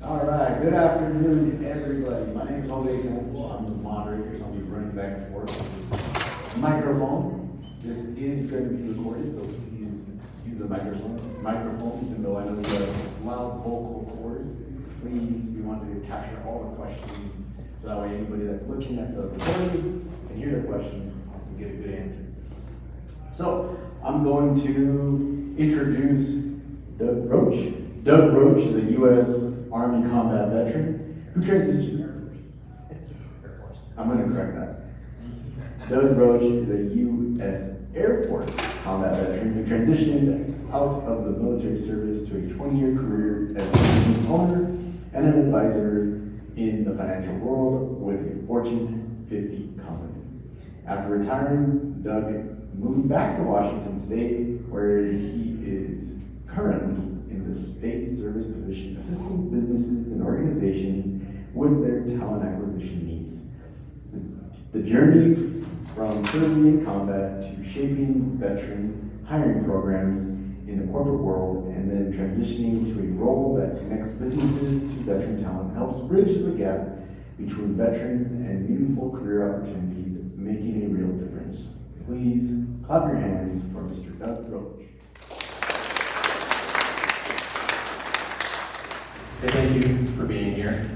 All right, good afternoon, everybody. My name is Jose Santos. I'm the moderator, so I'll be running back and forth with this microphone. This is going to be recorded, so please use the microphone, even though I know you have loud vocal cords. Please, we want to capture all the questions, so that way anybody that's looking at the recording can hear the question and also get a good answer. So, I'm going to introduce Doug Roach. Doug Roach is a U.S. Army combat veteran who transitioned. I'm going to correct that. Doug Roach is a U.S. Air Force combat veteran who transitioned out of the military service to a 20-year career as a business owner and an advisor in the financial world with a Fortune 50 company. After retiring, Doug moved back to Washington State, where he is currently in the state service position, assisting businesses and organizations with their talent acquisition needs. The journey from serving in combat to shaping veteran hiring programs in the corporate world and then transitioning to a role that connects businesses to veteran talent helps bridge the gap between veterans and meaningful career opportunities, making a real difference. Please clap your hands for Mr. Doug Roach. Okay, thank you for being here.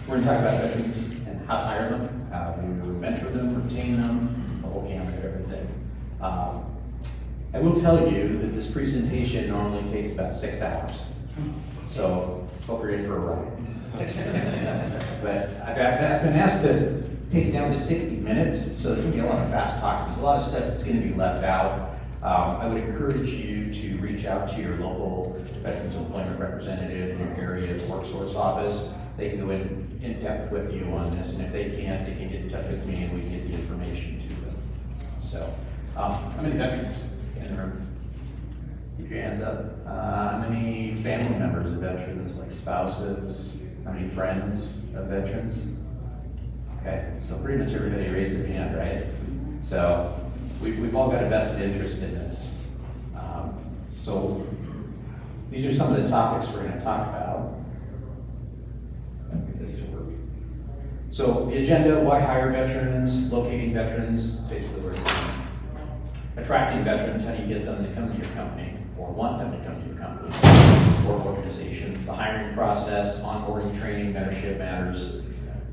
We're going to talk about veterans and how to hire them, how to mentor them, retain them, the whole gamut of everything. I will tell you that this presentation normally takes about 6 hours, so hope you're in for a ride. But I've been asked to take it down to 60 minutes, so there's going to be a lot of fast talk. There's a lot of stuff that's going to be left out. I would encourage you to reach out to your local Veterans Employment Representative in your area's workforce office. They can go in depth with you on this, and if they can't, they can get in touch with me and we can get the information to them. So, how many veterans in the room? Keep your hands up. How many family members of veterans, like spouses? How many friends of veterans? Okay, so pretty much everybody raised their hand, right? So, we've all got a vested interest in this. So these are some of the topics we're going to talk about. Let me get this to work. So the agenda: why hire veterans, locating veterans, basically we're attracting veterans, how do you get them to come to your company or want them to come to your company or organization, the hiring process, onboarding, training, mentorship matters,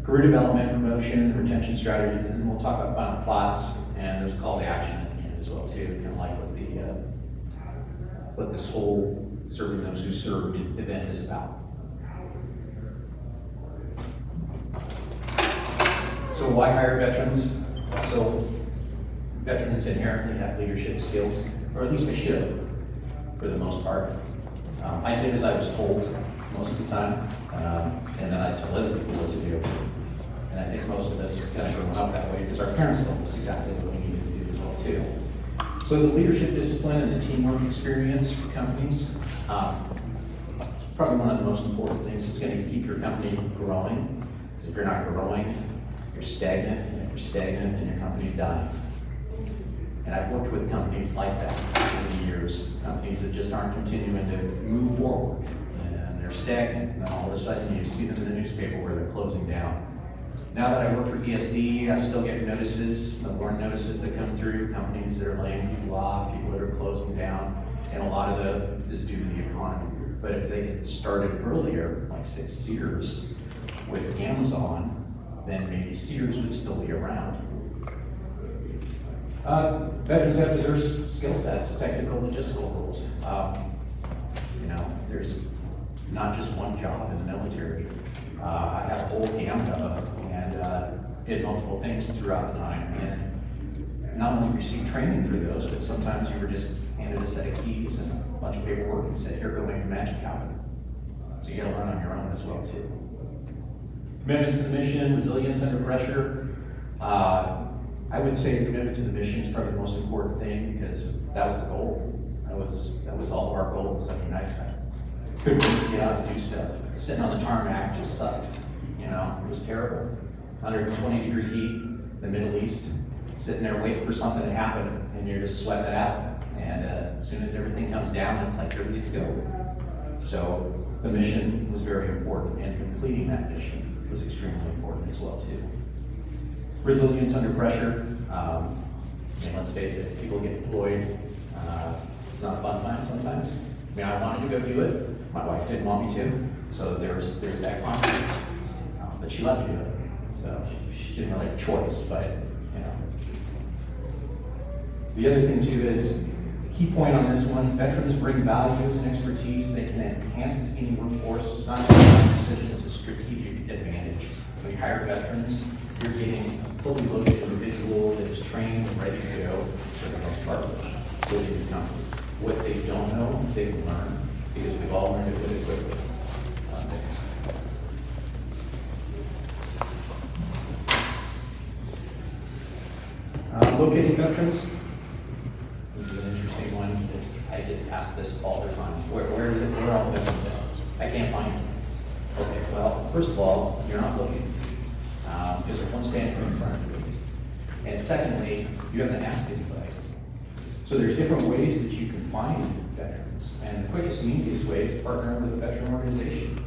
career development, promotion, retention strategies, and we'll talk about final thoughts. And there's a call to action at the end as well too, kind of like what this whole Serving Those Who Served event is about. So why hire veterans? So veterans inherently have leadership skills, or at least they should, for the most part. I did as I was told most of the time, and then I tell other people what to do. And I think most of us are kind of growing up that way because our parents told us exactly what we needed to do as well too. So the leadership discipline and the teamwork experience for companies, probably one of the most important things that's going to keep your company growing. Because if you're not growing, you're stagnant, and if you're stagnant, then your company's dying. And I've worked with companies like that over the years, companies that just aren't continuing to move forward, and they're stagnant, and then all of a sudden you see them in the newspaper where they're closing down. Now that I work for ESD, I still get notices, the warrant notices that come through, companies that are laying people off, people that are closing down, and a lot of that is due to the economy. But if they had started earlier, like say Sears with Amazon, then maybe Sears would still be around. Veterans have diverse skill sets, technical, logistical roles. There's not just one job in the military. I have a whole gamut of them and did multiple things throughout the time. And not only received training for those, but sometimes you were just handed a set of keys and a bunch of paperwork and said, here, go make the magic happen. So you gotta learn on your own as well too. Commitment to the mission, resilience under pressure. I would say commitment to the mission is probably the most important thing because that was the goal. That was all of our goals. I mean, I couldn't get out and do stuff. Sitting on the tarmac just sucked. It was terrible. 120-degree heat, the Middle East, sitting there waiting for something to happen, and you're just sweating it out. And as soon as everything comes down, it's like you're ready to go. So the mission was very important, and completing that mission was extremely important as well too. Resilience under pressure. Let's face it, people get deployed. It's not a fun time sometimes. I mean, I wanted to go do it. My wife didn't want me to, so there's that conflict. But she let me do it, so she didn't really have a choice. But the other thing too is, key point on this one, veterans bring values and expertise that can enhance any workforce. It's not just a decision, it's a strategic advantage. When you hire veterans, you're getting a fully loaded individual that is trained and ready to go for the most part within the company. What they don't know, they can learn, because we've all learned it really quickly. Locating veterans. This is an interesting one. I get asked this all the time. Where is it? Where are all the veterans at? I can't find them. Okay, well, first of all, you're not looking. Because there's one standing in front of you. And secondly, you haven't asked anybody. So there's different ways that you can find veterans. And the quickest and easiest way is to partner with a veteran organization.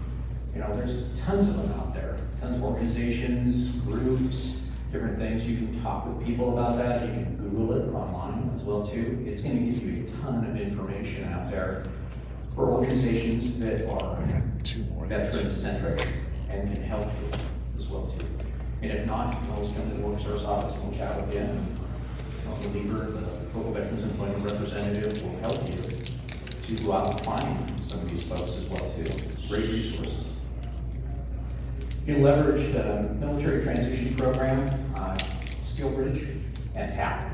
There's tons of them out there. Tons of organizations, groups, different things. You can talk with people about that. You can Google it online as well too. It's going to give you a ton of information out there for organizations that are veteran-centric and can help you as well too. And if not, you can always come to the workforce office and we'll chat with you. And the LVER, the local Veterans Employment Representative, will help you to go out and find some of these folks as well too. Great resources. You can leverage the military transition program, STWS, and TAP.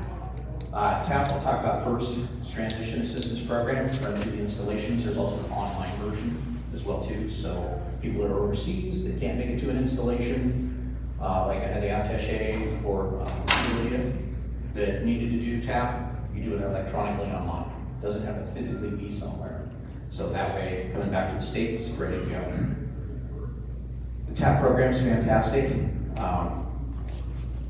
TAP I'll talk about first. It's Transition Assistance Program. It's run through the installations. There's also an online version as well too. So people that are overseas that can't make it to an installation, like I had the attache or Julia that needed to do TAP, you do it electronically online. It doesn't have to physically be somewhere. So that way, coming back to the States, ready to go. The TAP program is fantastic.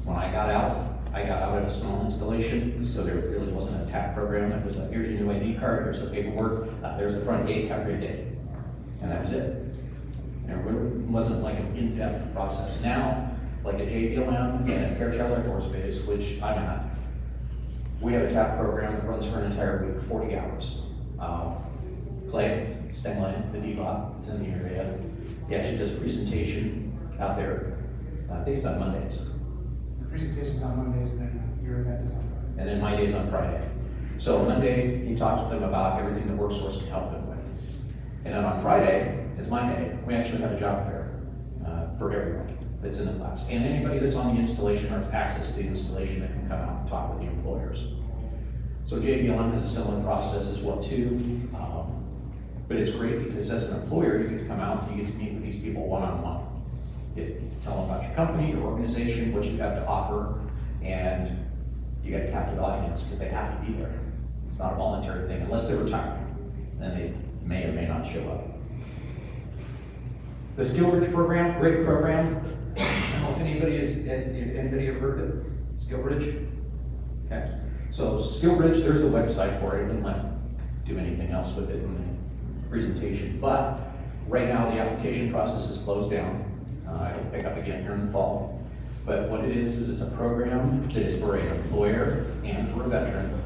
When I got out of a small installation, so there really wasn't a TAP program. It was like, here's your new ID card, here's the paperwork, there's the front gate, have a great day. And that was it. And it really wasn't like an in-depth process. Now, like a JBLM and Fairchild Air Force Base, which I'm at, we have a TAP program that runs for an entire week, 40 hours. Clay Stenglin, the DBOT, that's in the area, he actually does a presentation out there. I think it's on Mondays. The presentation's on Mondays, then your event is on Friday. And then my day's on Friday. So Monday, he talks to them about everything the WorkSource can help them with. And then on Friday is my day. We actually have a job fair for everyone that's in the class. And anybody that's on the installation or has access to the installation that can come out and talk with the employers. So JBLM has a similar process as well too. But it's great because as an employer, you get to come out and you get to meet with these people one-on-one. You tell them about your company, your organization, what you have to offer, and you get a captive audience because they have to be there. It's not a voluntary thing unless they're retiring, then they may or may not show up. The SkillBridge program, great program. I don't know if anybody ever heard of it? SkillBridge? Okay. So SkillBridge, there's a website for it. I didn't let do anything else with it in the presentation. But right now the application process is closed down. It'll pick up again here in the fall. But what it is it's a program that is for an employer and for a veteran.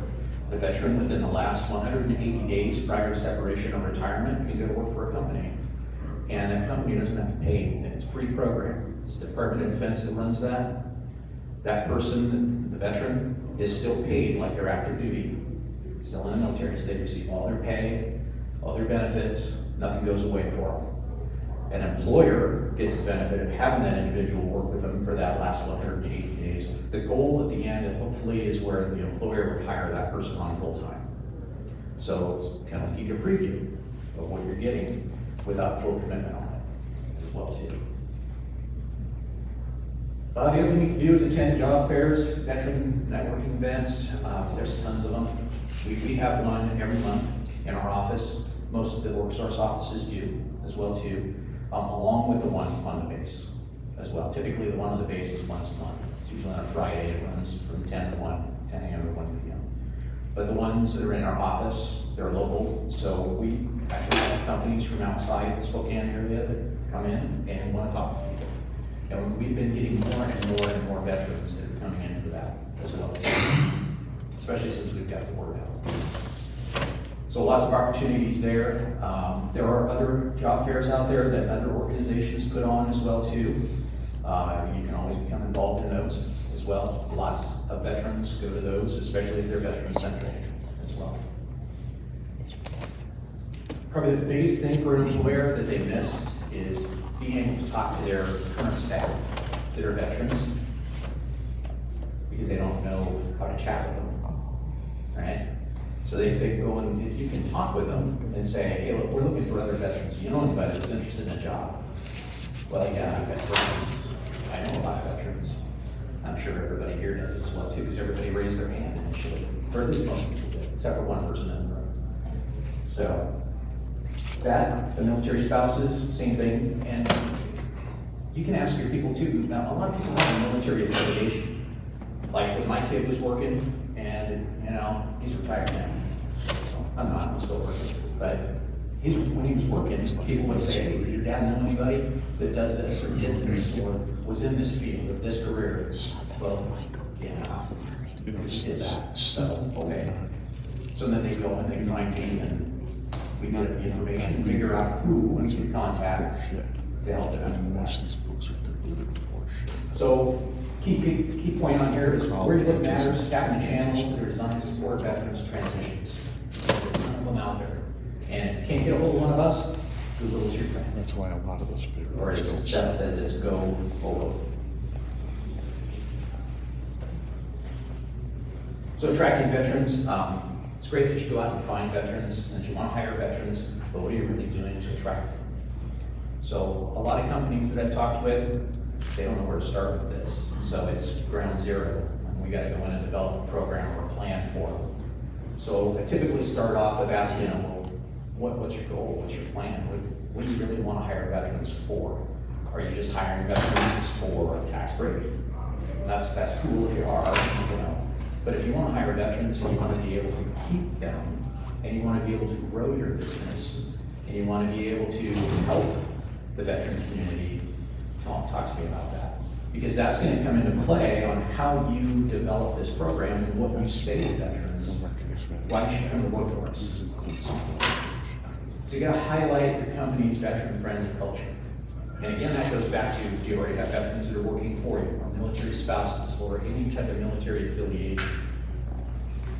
The veteran within the last 180 days prior to separation or retirement can go to work for a company. And that company doesn't have to pay anything. It's a free program. It's the Department of Defense that runs that. That person, the veteran, is still paid like they're active duty. Still in the military, so they receive all their pay, all their benefits, nothing goes away for them. An employer gets the benefit of having that individual work with them for that last 180 days. The goal at the end, hopefully, is where the employer would hire that person on full time. So it's kind of give you a preview of what you're getting without full commitment on it as well too. The other thing you can do is attend job fairs, veteran networking events. There's tons of them. We have one every month in our office. Most of the WorkSource offices do as well too, along with the one on the base as well. Typically the one on the base is once a month. It's usually on a Friday. It runs from 10 to 1, 10 a.m. to 1 p.m. But the ones that are in our office, they're local. So we actually have companies from outside the Spokane area that come in and want to talk to people. And we've been getting more and more and more veterans that are coming in for that as well, especially since we've got the word out. So lots of opportunities there. There are other job fairs out there that other organizations put on as well too. You can always become involved in those as well. Lots of veterans go to those, especially if they're veteran-centric as well. Probably the biggest thing for an employer that they miss is being able to talk to their current staff that are veterans, because they don't know how to chat with them, right? So they go and you can talk with them and say, hey, look, we're looking for other veterans. You know anybody that's interested in a job? Well, yeah, I've got friends. I know a lot of veterans. I'm sure everybody here does as well too, because everybody raised their hand initially, or at least most people did, except for one person in the room. So that, the military spouses, same thing. And you can ask your people too. Now, a lot of people have a military affiliation. Like when my kid was working, and you know, he's retired now. I'm not, I'm still working. But when he was working, people would say, hey, does your dad know anybody that does this or did this or was in this field or this career? Well, yeah, he did that. So, okay. So then they go and they find me and we get the information and figure out who we can contact to help them. So, key point on here is where you look matters, staffing channels that are designed to support veterans transitions. There's none of them out there. And if you can't get a hold of one of us, Google is your friend. That's why a lot of those people. Or as Seth says, it's go forward. So attracting veterans, it's great that you go out and find veterans and that you want to hire veterans, but what are you really doing to attract them? So a lot of companies that I've talked with, they don't know where to start with this. So it's ground zero. And we got to go in and develop a program or a plan for them. So I typically start off with asking them, well, what's your goal? What's your plan? What do you really want to hire veterans for? Are you just hiring veterans for a tax break? That's cool if you are, you know. But if you want to hire veterans and you want to be able to keep them, and you want to be able to grow your business, and you want to be able to help the veteran community, talk to me about that. Because that's going to come into play on how you develop this program and what you say to veterans. Why you should come to work for us. So you got to highlight your company's veteran-friendly culture. And again, that goes back to, do you already have veterans that are working for you, or military spouses, or any type of military affiliation?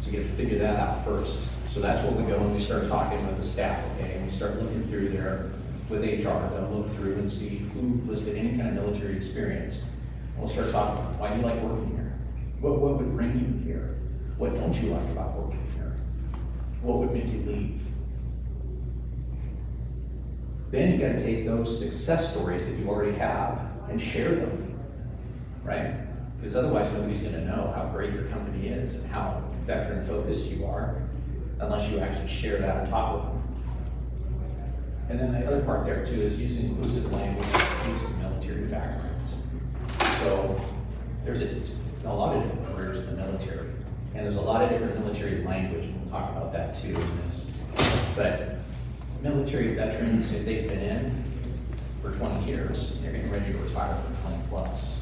So you got to figure that out first. So that's what we go and we start talking with the staff, okay? And we start looking through there with HR. They'll look through and see who listed any kind of military experience. And we'll start talking, why do you like working here? What would bring you here? What don't you like about working here? What would make you leave? Then you got to take those success stories that you already have and share them, right? Because otherwise nobody's going to know how great your company is and how veteran focused you are unless you actually share that and talk with them. And then the other part there too is using inclusive language that speaks to military backgrounds. So there's a lot of different careers in the military, and there's a lot of different military language, and we'll talk about that too in this. But military veterans, if they've been in for 20 years, they're getting ready to retire for 20 plus.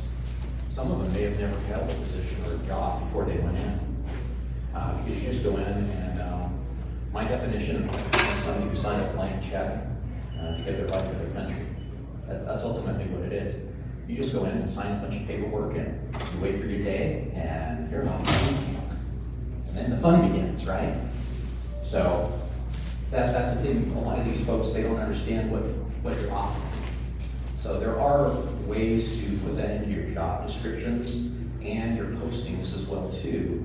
Some of them may have never held a position or a job before they went in. Because you just go in and my definition of somebody who signed a blank check to get their life for their country, that's ultimately what it is. You just go in and sign a bunch of paperwork and you wait for your day and you're on. And then the fun begins, right? So that's the thing. A lot of these folks, they don't understand what you're offering. So there are ways to put that into your job descriptions and your postings as well too.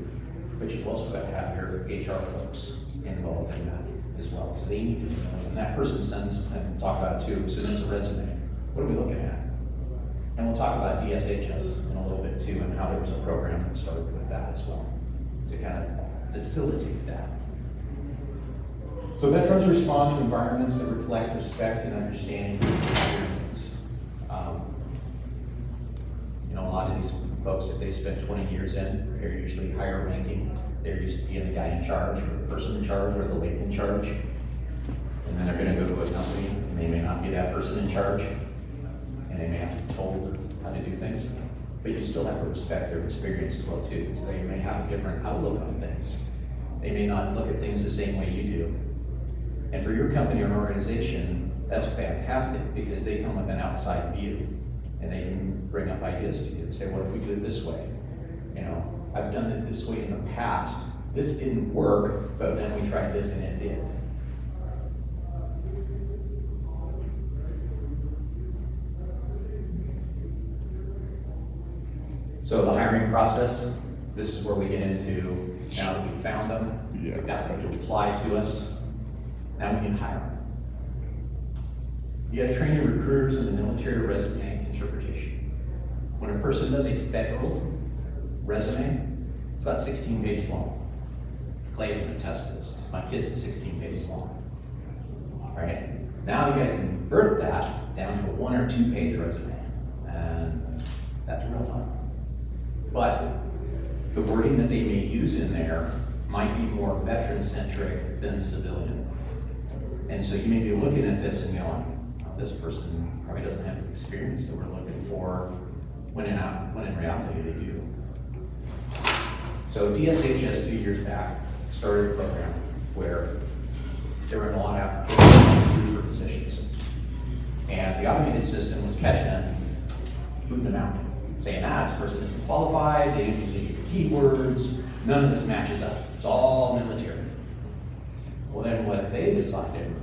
But you've also got to have your HR folks involved in that as well, because they need to know. And that person sends, and we'll talk about it too, sends a resume. What are we looking at? And we'll talk about DSHS in a little bit too, and how there was a program that started with that as well, to kind of facilitate that. So veterans respond to environments that reflect respect and understanding of their experience. You know, a lot of these folks, if they spend 20 years in, they're usually higher ranking. They're used to being the guy in charge, or the person in charge, or the lady in charge. And then they're gonna go to a company, and they may not be that person in charge, and they may have to be told how to do things, but you still have to respect their experience as well too. So they may have a different outlook on things. They may not look at things the same way you do. And for your company or organization, that's fantastic, because they come with an outside view, and they can bring up ideas to you and say, what if we do it this way? You know, I've done it this way in the past. This didn't work, but then we tried this and it did. So the hiring process, this is where we get into, now that we've found them, we've got them to apply to us, now we can hire them. You gotta train your recruiters in the military resume interpretation. When a person does a federal resume, it's about 16 pages long. Clay can attest to this, because my kid's is 16 pages long. All right, now you gotta convert that down to a 1 or 2 page resume, and that's real fun. But the wording that they may use in there might be more veteran-centric than civilian. And so you may be looking at this and going, oh, this person probably doesn't have the experience that we're looking for, when in reality they do. So DSHS 2 years back started a program where there were a lot of applications for positions. And the automated system was catching them, booting them out, saying, this person isn't qualified, they didn't use any keywords, none of this matches up. It's all military. Well, then what they decided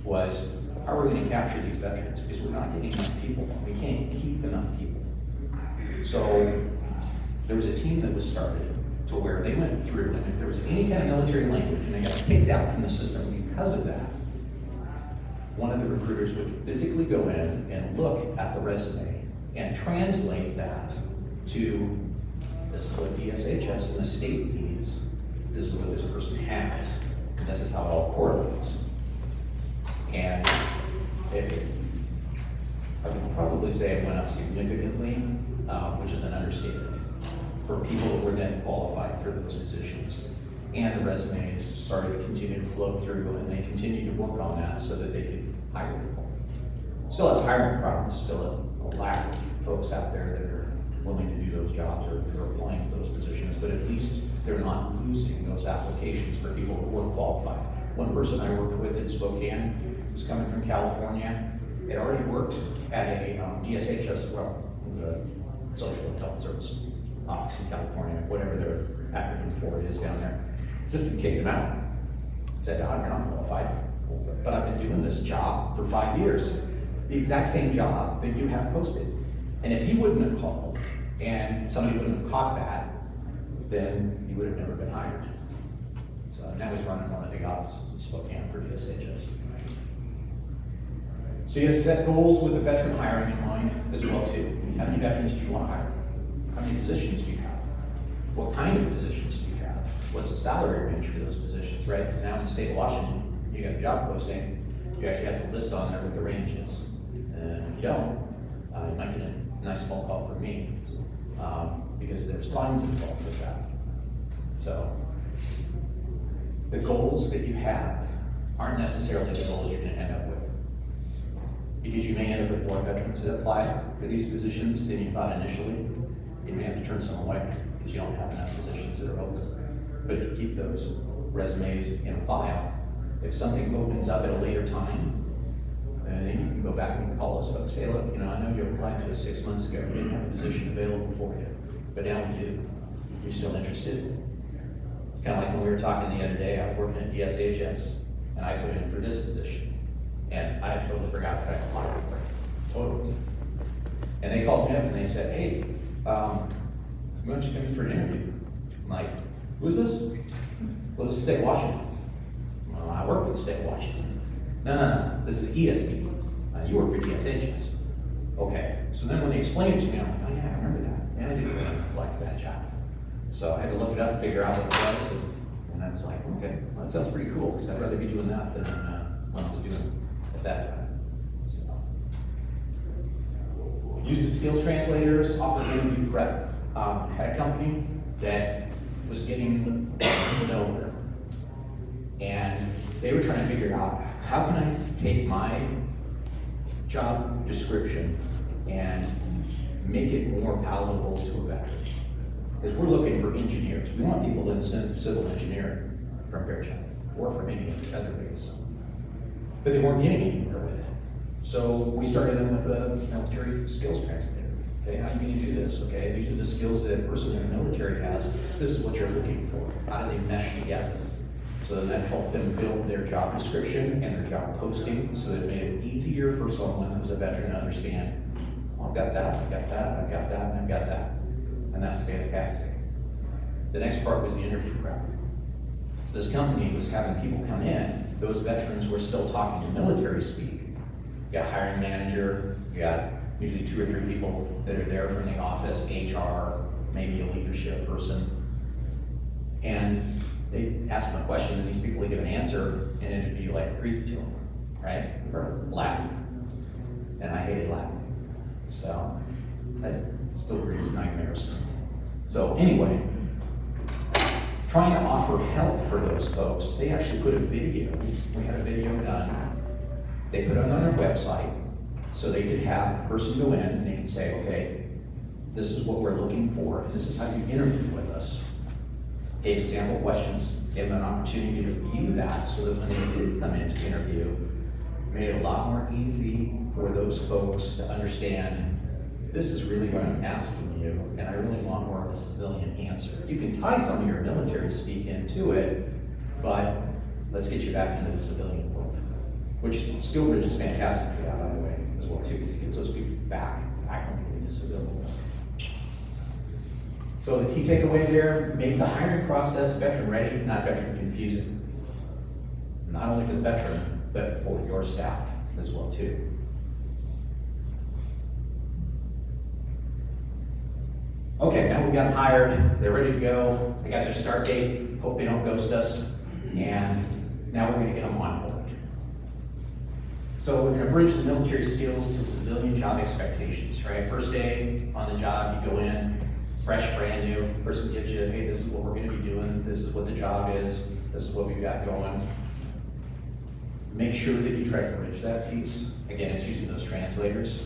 was, how are we going to capture these veterans? Because we're not getting enough people. We can't keep enough people. So there was a team that was started to where they went through, and if there was any kind of military language and they got kicked out from the system because of that, one of the recruiters would physically go in and look at the resume and translate that to, this is what DSHS and the state needs, this is what this person has, and this is how it all correlates. And I would probably say it went up significantly, which is an understatement, for people that were then qualified for those positions. And the resumes started to continue to flow through, and they continued to work on that so that they could hire people. Still have hiring problems, still a lack of folks out there that are willing to do those jobs or are applying for those positions, but at least they're not losing those applications for people who were qualified. One person I worked with in Spokane was coming from California, had already worked at a DSHS, well, the Social and Health Service office in California, whatever their acronym for it is down there. System kicked him out. Said, you're not qualified, but I've been doing this job for 5 years. The exact same job that you have posted. And if he wouldn't have called, and somebody wouldn't have caught that, then he would have never been hired. So now he's running one of the offices in Spokane for DSHS. So you have to set goals with the veteran hiring in mind as well too. How many veterans do you want to hire? How many positions do you have? What kind of positions do you have? What's the salary range for those positions, right? Because now in the state of Washington, you got a job posting, you actually have to list on there what the range is. And if you don't, you might get a nice phone call from me, because there's funds involved with that. So the goals that you have aren't necessarily the goals you're going to end up with. Because you may end up with more veterans that apply for these positions than you thought initially. You may have to turn some away because you don't have enough positions that are open. But if you keep those resumes in a file, if something opens up at a later time, then you can go back and call those folks. Hey, look, I know you applied to us 6 months ago. We didn't have a position available for you, but now we do. You're still interested? It's kind of like when we were talking the other day. I was working at DSHS, and I put in for this position. And I totally forgot that I applied for it. Totally. And they called me up and they said, hey, why don't you come in for an interview? I'm like, who's this? Well, this is the state of Washington. Well, I work for the state of Washington. No, this is ESD. You work for DSHS. Okay. So then when they explained it to me, I'm like, oh yeah, I remember that. Yeah, I do like that job. So I had to look it up and figure out what it was. And I was like, okay, well, that sounds pretty cool, because I'd rather be doing that than what I was doing at that time. So, use the skills translators, offer interview prep. Had a company that was getting nowhere. And they were trying to figure out, how can I take my job description and make it more palatable to a veteran? Because we're looking for engineers. We want people in civil engineering from Fairchild or from any other base. But they weren't getting anywhere with it. So we started them with a military skills translator. Okay, how can you do this? Okay, these are the skills that a person in the military has. This is what you're looking for. How do they mesh together? So then that helped them build their job description and their job posting, so that it made it easier for someone who's a veteran to understand, oh, I've got that, I've got that, I've got that, and I've got that. And that's fantastic. The next part was the interview prep. So this company was having people come in, those veterans were still talking in military speak. You got hiring manager, you got usually 2 or 3 people that are there from the office, HR, maybe a leadership person. And they ask them a question and these people would give an answer and it'd be like Greek to them, right? Or Latin. And I hated Latin. So that still brings nightmares. So anyway, trying to offer help for those folks, they actually put a video, we had a video done, they put it on their website so they could have a person go in and they can say, okay, this is what we're looking for, this is how you interview with us. Gave example questions, gave them an opportunity to view that so that when they did come in to interview, made it a lot more easy for those folks to understand, this is really what I'm asking you, and I really want more of a civilian answer. You can tie some of your military speak into it, but let's get you back into the civilian world. Which StWS is fantastic for that, by the way, as well too, because it gets those people back into civilian world. So the key takeaway there, make the hiring process veteran ready, not veteran confusing. Not only for the veteran, but for your staff as well too. Okay, now we got hired, they're ready to go, they got their start date, hope they don't ghost us, and now we're gonna get them on board. So we're gonna bridge the military skills to civilian job expectations, right? First day on the job, you go in, fresh, brand new, person gives you, hey, this is what we're gonna be doing, this is what the job is, this is what we've got going. Make sure that you try to bridge that piece. Again, it's using those translators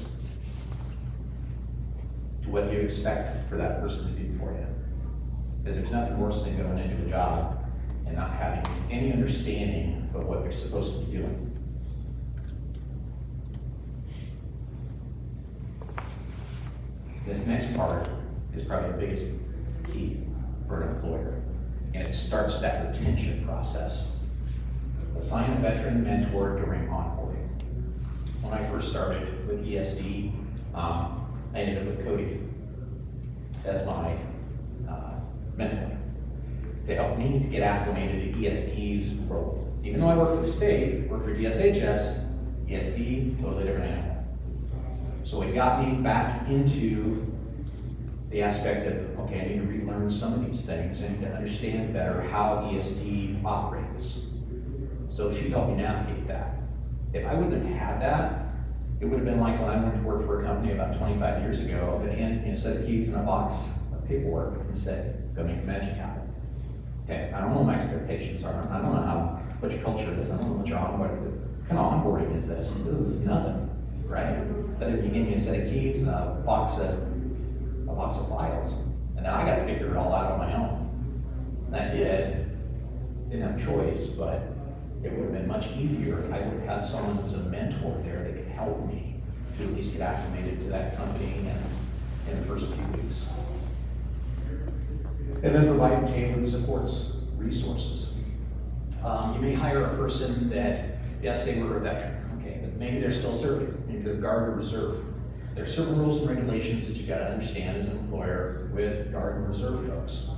to what you expect for that person to do for you. Because there's nothing worse than going into a job and not having any understanding of what you're supposed to be doing. This next part is probably the biggest key for an employer, and it starts that retention process. Assign a veteran mentor during onboarding. When I first started with ESD, I ended up with Cody as my mentor to help me to get acclimated to ESD's role. Even though I work for the state, work for DSHS, ESD, totally different animal. So it got me back into the aspect of, okay, I need to relearn some of these things and to understand better how ESD operates. So she helped me navigate that. If I wouldn't have had that, it would have been like when I went to work for a company about 25 years ago that handed me a set of keys and a box of paperwork and said, go make the magic happen. Okay, I don't know what my expectations are. I don't know what your culture is. I don't know what your onboarding, what kind of onboarding is this? This is nothing, right? Other than you give me a set of keys and a box of files. And then I got to figure it all out on my own. And I didn't have a choice, but it would have been much easier if I would have had someone who was a mentor there that could help me to at least get acclimated to that company in the first few weeks. And then providing tailored supports, resources. You may hire a person that, yes, they were a veteran, okay, but maybe they're still serving, maybe they're Guard or Reserve. There are certain rules and regulations that you got to understand as an employer with Guard and Reserve folks.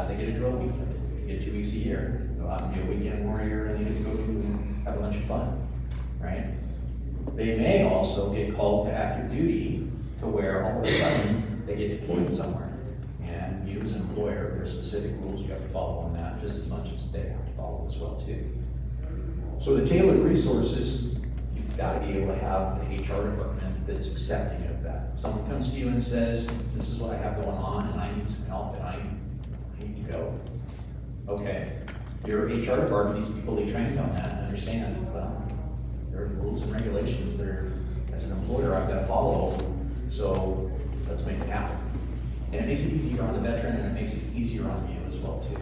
They get a drill weekend, they get 2 weeks a year, go out and be a weekend warrior, and they get to go do and have a bunch of fun, right? They may also get called to active duty to where all of a sudden they get deployed somewhere. And you as an employer, there are specific rules you have to follow on that just as much as they have to follow as well too. So the tailored resources, you've got to be able to have the HR department that's accepting of that. If someone comes to you and says, this is what I have going on and I need some help and I need to go. Okay, your HR department needs to be fully trained on that and understand, well, there are rules and regulations that are, as an employer, I've got to follow, so let's make it happen. And it makes it easier on the veteran, and it makes it easier on you as well, too.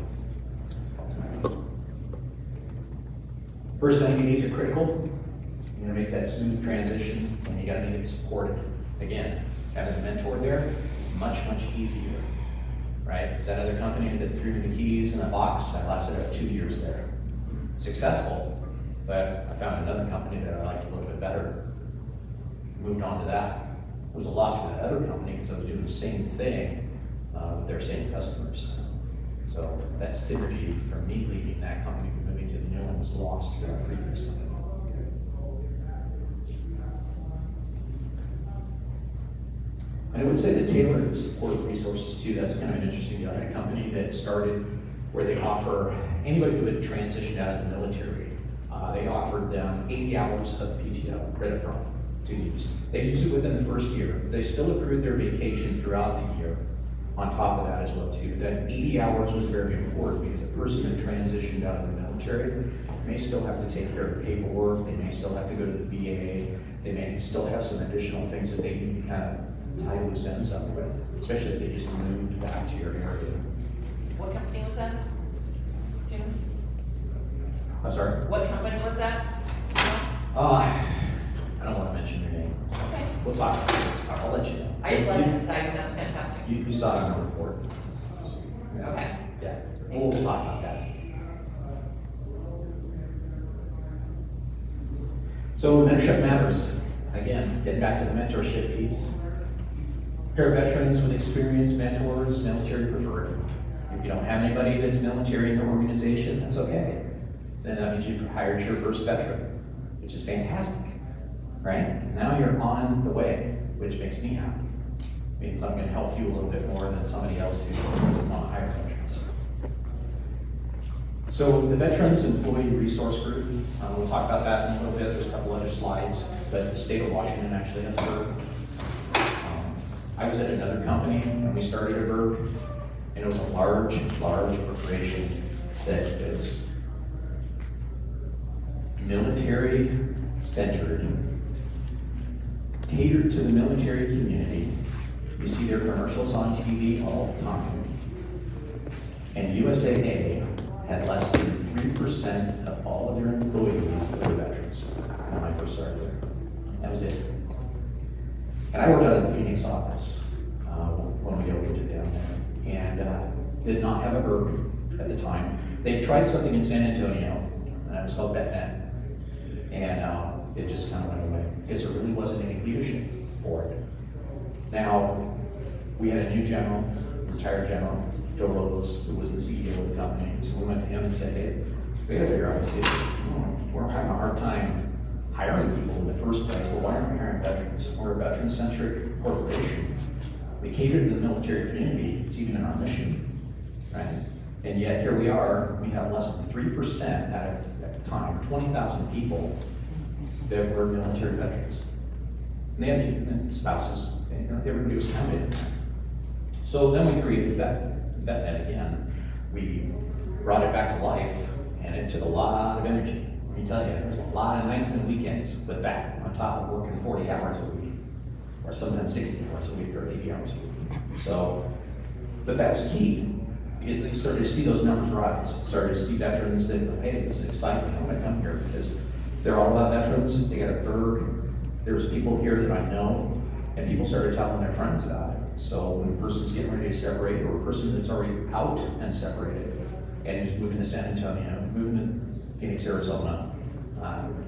First 90 days are critical. You're gonna make that smooth transition, and you gotta make it supported. Again, having a mentor there, much, much easier, right? Because that other company that threw me the keys in a box, I lasted about 2 years there. Successful, but I found another company that I liked a little bit better. Moved on to that. It was a loss for that other company because I was doing the same thing with their same customers. So that synergy from me leaving that company and moving to the new one was lost to our previous company. And I would say that tailored support resources too, that's kind of an interesting company that started where they offer anybody who had transitioned out of the military, they offered them 80 hours of PTO right up front to use. They use it within the first year. They still accrued their vacation throughout the year on top of that as well too. That 80 hours was very important because a person that transitioned out of the military may still have to take care of paperwork, they may still have to go to the VA, they may still have some additional things that they need to kind of tie loose ends up with, especially if they just moved back to your area. What company was that? Jim? I'm sorry? What company was that? I don't want to mention your name. Okay. We'll talk about this. I'll let you know. I just like it, that's fantastic. You saw it on the report. Okay. Yeah, we'll talk about that. So mentorship matters. Again, getting back to the mentorship piece. Paraveterans with experience, mentors, military preferred. If you don't have anybody that's military in your organization, that's okay. Then that means you've hired your first veteran, which is fantastic, right? Now you're on the way, which makes me happy. Means I'm gonna help you a little bit more than somebody else who doesn't want to hire veterans. So the Veterans Employee Resource Group, we'll talk about that in a little bit. There's a couple other slides, but the state of Washington actually has a VER. I was at another company and we started a VER, and it was a large corporation that was military centered, catered to the military community. You see their commercials on TV all the time. And USAA had less than 3% of all of their employees that were veterans when I first started there. That was it. And I worked out of the Phoenix office when we opened it down there, and did not have a VER at the time. They tried something in San Antonio, and I was called VetNet, and it just kind of went away because there really wasn't any leadership for it. Now, we had a new general, retired general, Joe Locos, who was the CEO of the company. So we went to him and said, hey, we gotta figure out this issue. We're having a hard time hiring people in the first place, but why aren't we hiring veterans? We're a veteran-centric corporation. We cater to the military community, it's even in our mission, right? And yet here we are, we have less than 3% at the time, 20,000 people that were military veterans. And they had spouses, and everybody was counted. So then we created VetNet again. We brought it back to life, and it took a lot of energy. Let me tell you, there's a lot of nights and weekends with that, on top of working 40 hours a week, or sometimes 60 hours a week, or 80 hours a week. So, but that was key, because they started to see those numbers rise, started to see veterans that, hey, this is exciting, I'm gonna come here, because they're all about veterans, they got a VER, there's people here that I know, and people started telling their friends about it. So when a person's getting ready to separate, or a person that's already out and separated, and who's moving to San Antonio, moving to Phoenix, Arizona,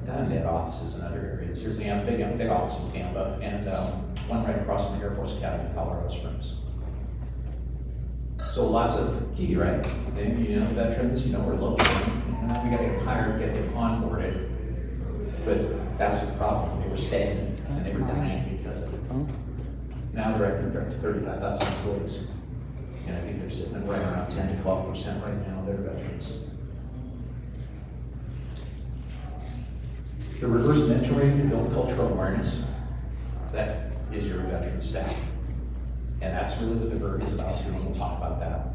down at offices in other areas. There's a big office in Tampa, and one right across from the Air Force Academy in Colorado Springs. So lots of key, right? And, you know, veterans, you know, we're looking, we gotta get hired, get them onboarded. But that was the problem, they were staying, and they were dying because of it. Now they're up to 35,000 employees. And I think they're sitting at right around 10 to 12% right now, they're veterans. The reverse mentoring to build cultural awareness, that is your veteran staff. And that's really what the VER is about, so we'll talk about that.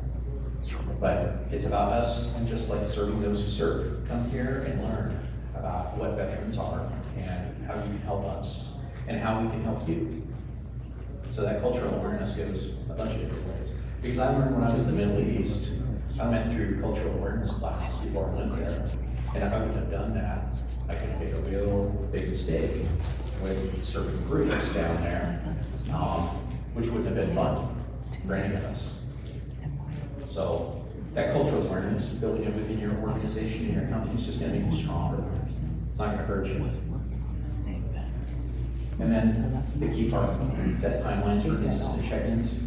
But it's about us and just like serving those who serve. Come here and learn about what veterans are and how you can help us and how we can help you. So that cultural awareness goes a bunch of different ways. Because I learned when I was in the Middle East, I went through cultural awareness classes before I went there. And if I wouldn't have done that, I could have made a real big mistake with certain groups down there, which wouldn't have been fun for any of us. So that cultural awareness, building it within your organization and your company is just gonna make you stronger. It's not gonna hurt you. And then the key part, set timelines for consistent check-ins.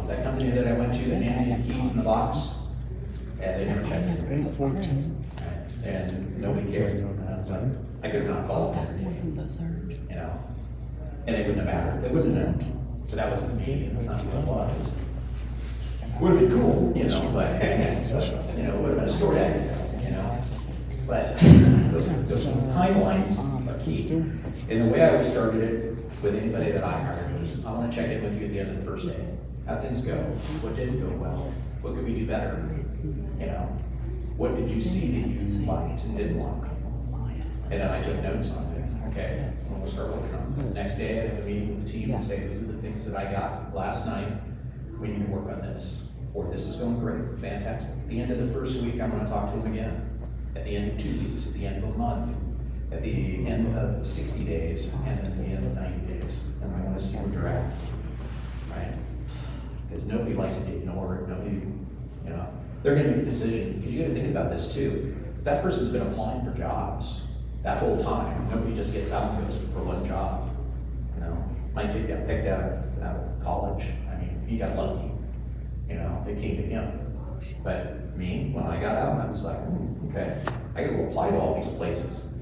That company that I went to, they handed me the keys in the box, and they never checked in. 8:14. And nobody cared. And I was like, I could have not called them every day, you know? And it wouldn't have mattered. It wouldn't have known. But that wasn't me, that's not who it was. Would have been cool, you know, but, you know, it would have been a story I could tell, you know? But those timelines are key. And the way I always started it with anybody that I hired was, I want to check in with you at the end of the first day. How'd things go? What didn't go well? What could we do better? You know, what did you see that you liked and didn't like? And then I took notes on it. Okay, we'll start working on it. The next day, I have a meeting with the team and say, these are the things that I got last night. We need to work on this. Or this is going great, fantastic. At the end of the first week, I'm going to talk to them again. At the end of 2 weeks, at the end of a month, at the end of 60 days, and at the end of 90 days. And I want to see where they're at, right? Because nobody likes to get ignored, nobody, you know, they're going to make a decision. Because you got to think about this too. That person's been applying for jobs that whole time. Nobody just gets out and goes for one job. You know, my kid got picked out of college. I mean, he got lucky. You know, it came to him. But me, when I got out, I was like, okay, I got to apply to all these places.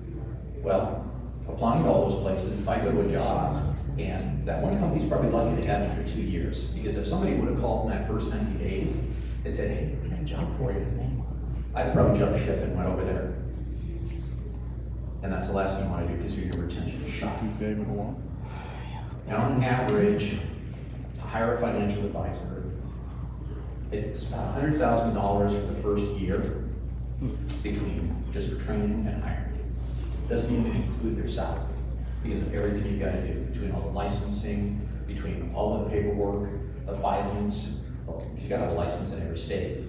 Well, applying to all those places, if I go to a job, and that one company's probably lucky to have me for 2 years, because if somebody would have called in that first 90 days and said, hey, we got a job for you, I'd probably jump ship and went over there. And that's the last thing you want to do, because your retention is shot. David Wall. Now, on average, to hire a financial advisor, it's about $100,000 for the first year between just for training and hiring. Doesn't even include their salary, because of everything you've got to do, between all the licensing, between all the paperwork, the filings. You got to have a license in every state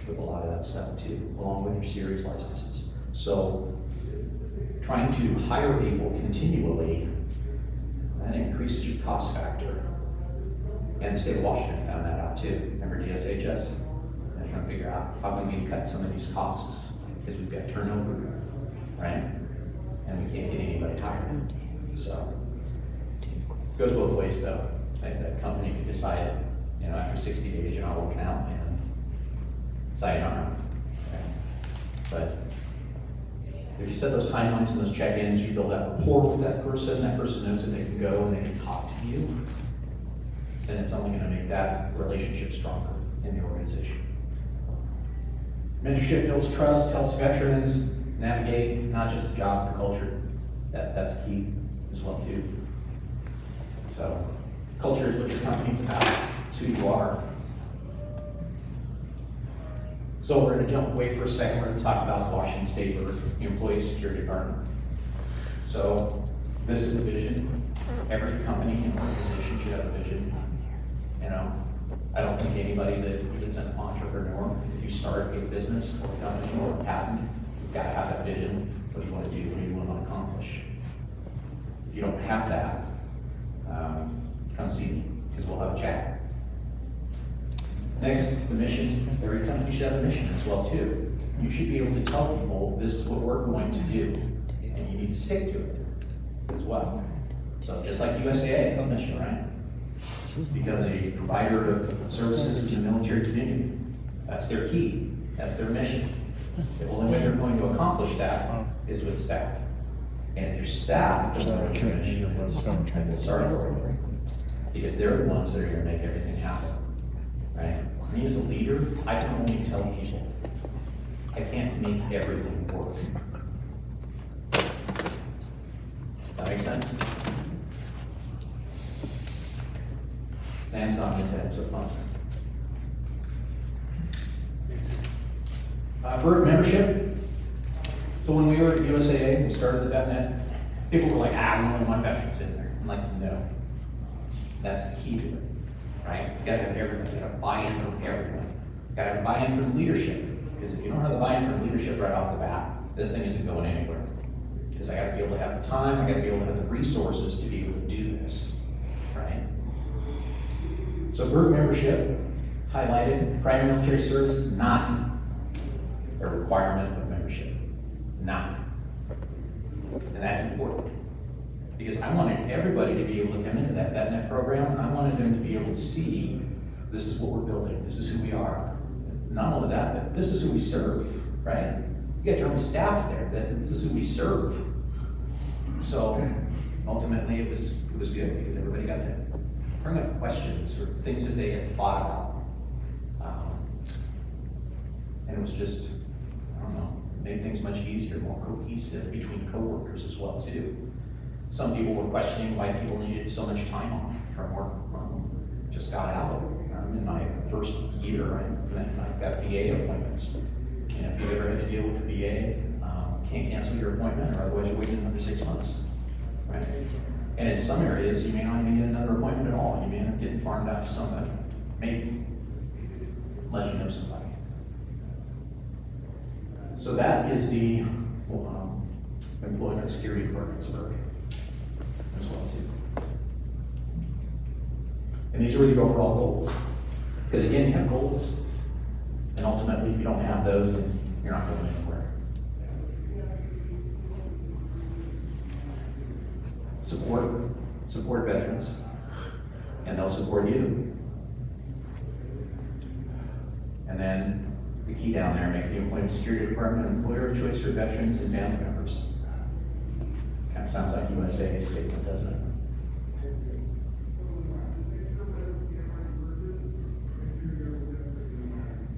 with a lot of that stuff too, along with your series licenses. So trying to hire people continually, that increases your cost factor. And the state of Washington found that out too. Remember DSHS? They're trying to figure out how we can cut some of these costs, because we've got turnover, right? And we can't get anybody hired. So it goes both ways though. That company could decide, you know, after 60 days you're not working out, and sayonara. Okay? But if you set those timelines and those check-ins, you build that rapport with that person knows that they can go and they can talk to you, then it's only gonna make that relationship stronger in the organization. Mentorship builds trust, helps veterans navigate not just the job, the culture. That's key as well too. So culture is what your company's about. It's who you are. So we're gonna jump away for a second. We're gonna talk about Washington State for the Employee Security Department. So this is the vision. Every company and organization should have a vision. You know, I don't think anybody that is an entrepreneur, if you start a business or a company or a patent, you've got to have that vision. What do you want to do? What do you want to accomplish? If you don't have that, come see me, because we'll have a chat. Next, the mission. Every company should have a mission as well too. You should be able to tell people, this is what we're going to do, and you need to stick to it as well. So just like USAA has a mission, right? Become a provider of services to the military community. That's their key. That's their mission. The only way they're going to accomplish that is with staff. And if your staff doesn't know what your mission is, then we'll start over. Because they're the ones that are going to make everything happen. Right? Me as a leader, I can only tell people. I can't make everything work. That makes sense? Sam's on his head, so fun. BERT membership. So when we were at USAA, we started the .NET, people were like, we only want veterans in there. I'm like, no. That's the key to it, right? You gotta have everyone, you gotta buy-in from everyone. You gotta have buy-in from leadership, because if you don't have the buy-in from leadership right off the bat, this thing isn't going anywhere. Because I gotta be able to have the time, I gotta be able to have the resources to be able to do this, right? So BERT membership, highlighted, primary military service is not a requirement of membership, not. And that's important, because I wanted everybody to be able to come into that .NET program, and I wanted them to be able to see, this is what we're building, this is who we are. Not only that, but this is who we serve, right? You got your own staff there, that this is who we serve. So ultimately, it was good, because everybody got to bring up questions or things that they had thought about. And it was just, I don't know, made things much easier, more cohesive between coworkers as well too. Some people were questioning why people needed so much time off from work. Well, just got out in my first year, and then I got VA appointments. And if you ever had to deal with the VA, can't cancel your appointment, or otherwise you're waiting another 6 months, right? And in some areas, you may not even get another appointment at all. You may end up getting farmed out to somebody, maybe, unless you know somebody. So that is the employment security department's work as well too. And these are the overall goals. Because again, you have goals, and ultimately, if you don't have those, then you're not going anywhere. Support veterans, and they'll support you. And then the key down there, make the employment security department an employer of choice for veterans and family members. Kind of sounds like USA statement, doesn't it?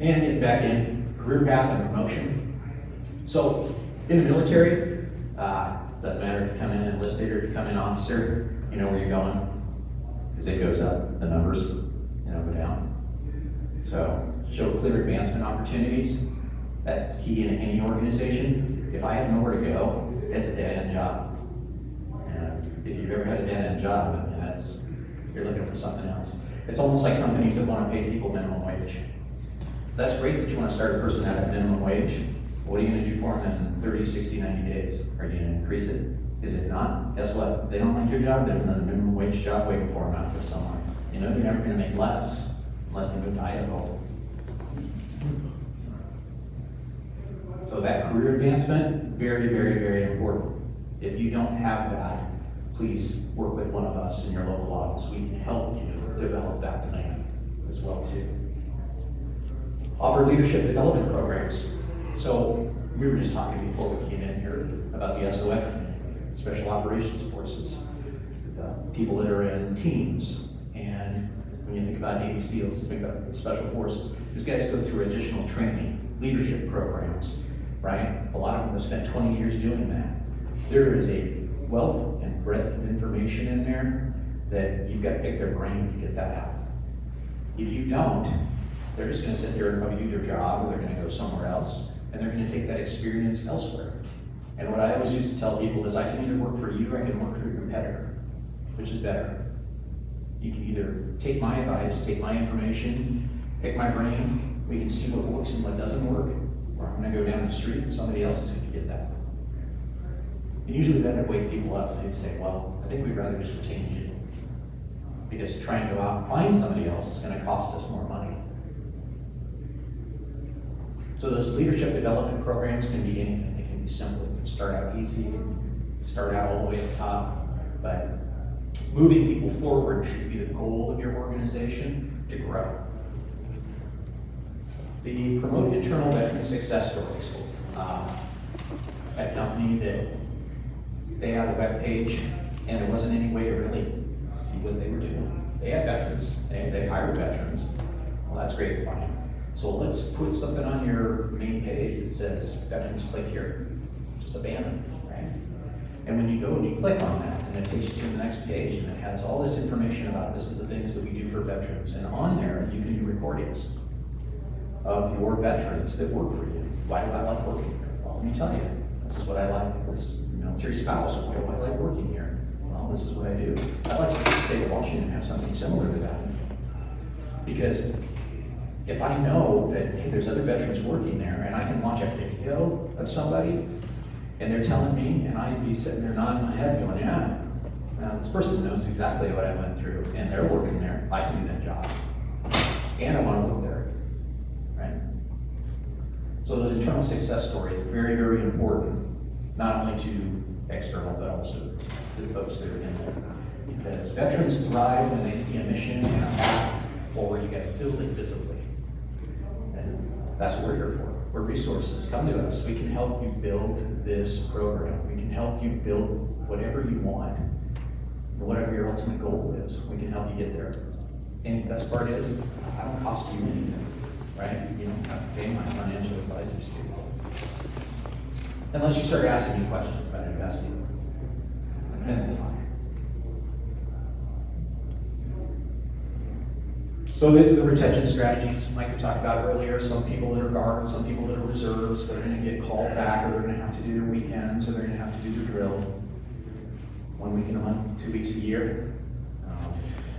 And get back in career path and promotion. So in the military, doesn't matter if you come in enlisted or if you come in officer, you know where you're going, because it goes up, the numbers, go down. So show clear advancement opportunities. That's key in any organization. If I have nowhere to go, it's a dead-end job. And if you've ever had a dead-end job, you're looking for something else. It's almost like companies that want to pay people minimum wage. That's great that you want to start a person out at minimum wage. What are you going to do for them in 30, 60, 90 days? Are you going to increase it? Is it not? Guess what? If they don't like your job, there's another minimum wage job waiting for them out there somewhere. You're never going to make less unless they go to Idaho. So that career advancement, very, very, very important. If you don't have that, please work with one of us in your local office. We can help you develop that demand as well too. Offer leadership development programs. So we were just talking before we came in here about the SOF, Special Operations Forces, the people that are in teams. And when you think about Navy SEALs, think about Special Forces. These guys go through additional training, leadership programs, right? A lot of them have spent 20 years doing that. There is a wealth and breadth of information in there that you've got to pick their brain to get that out. If you don't, they're just going to sit there and probably do their job, or they're going to go somewhere else, and they're going to take that experience elsewhere. And what I always used to tell people is, I can either work for you or I can work for your competitor. Which is better? You can either take my advice, take my information, pick my brain, we can see what works and what doesn't work, or I'm going to go down the street and somebody else is going to get that. And usually that would wake people up and they'd say, well, I think we'd rather just retain you. Because to try and go out and find somebody else is going to cost us more money. So those leadership development programs can be anything. They can be simple. They can start out easy, start out all the way at the top. But moving people forward should be the goal of your organization to grow. The promote internal veteran success stories. A company that they had a web page and there wasn't any way to really see what they were doing. They had veterans, they hired veterans. Well, that's great and fine. So let's put something on your main page that says veterans click here. Just abandon it, right? And when you go and you click on that, and it takes you to the next page, and it has all this information about this is the things that we do for veterans. And on there, you can do recordings. of your veterans that work for you. Why do I like working here? Well, let me tell you, this is what I like, this military spouse, why do I like working here? Well, this is what I do. I'd like to see the state of Washington have something similar to that. Because if I know that, hey, there's other veterans working there, and I can watch a video of somebody, and they're telling me, and I'd be sitting there nodding my head going, yeah, now this person knows exactly what I went through, and they're working there, I can do that job. And I want to work there, right? So those internal success stories are very, very important, not only to external, but also to the folks that are in there. Because veterans thrive when they see a mission and a path forward. You got to build it visibly. And that's what we're here for. We're resources. Come to us. We can help you build this program. We can help you build whatever you want, whatever your ultimate goal is. We can help you get there. And the best part is, I don't cost you anything, right? You don't have to pay my financial advisors to. Unless you start asking me questions about investing. Then it's fine. So these are the retention strategies Mike talked about earlier. Some people that are guards, some people that are reserves, that are going to get called back, or they're going to have to do their weekends, or they're going to have to do their drill 1 week in a month, 2 weeks a year.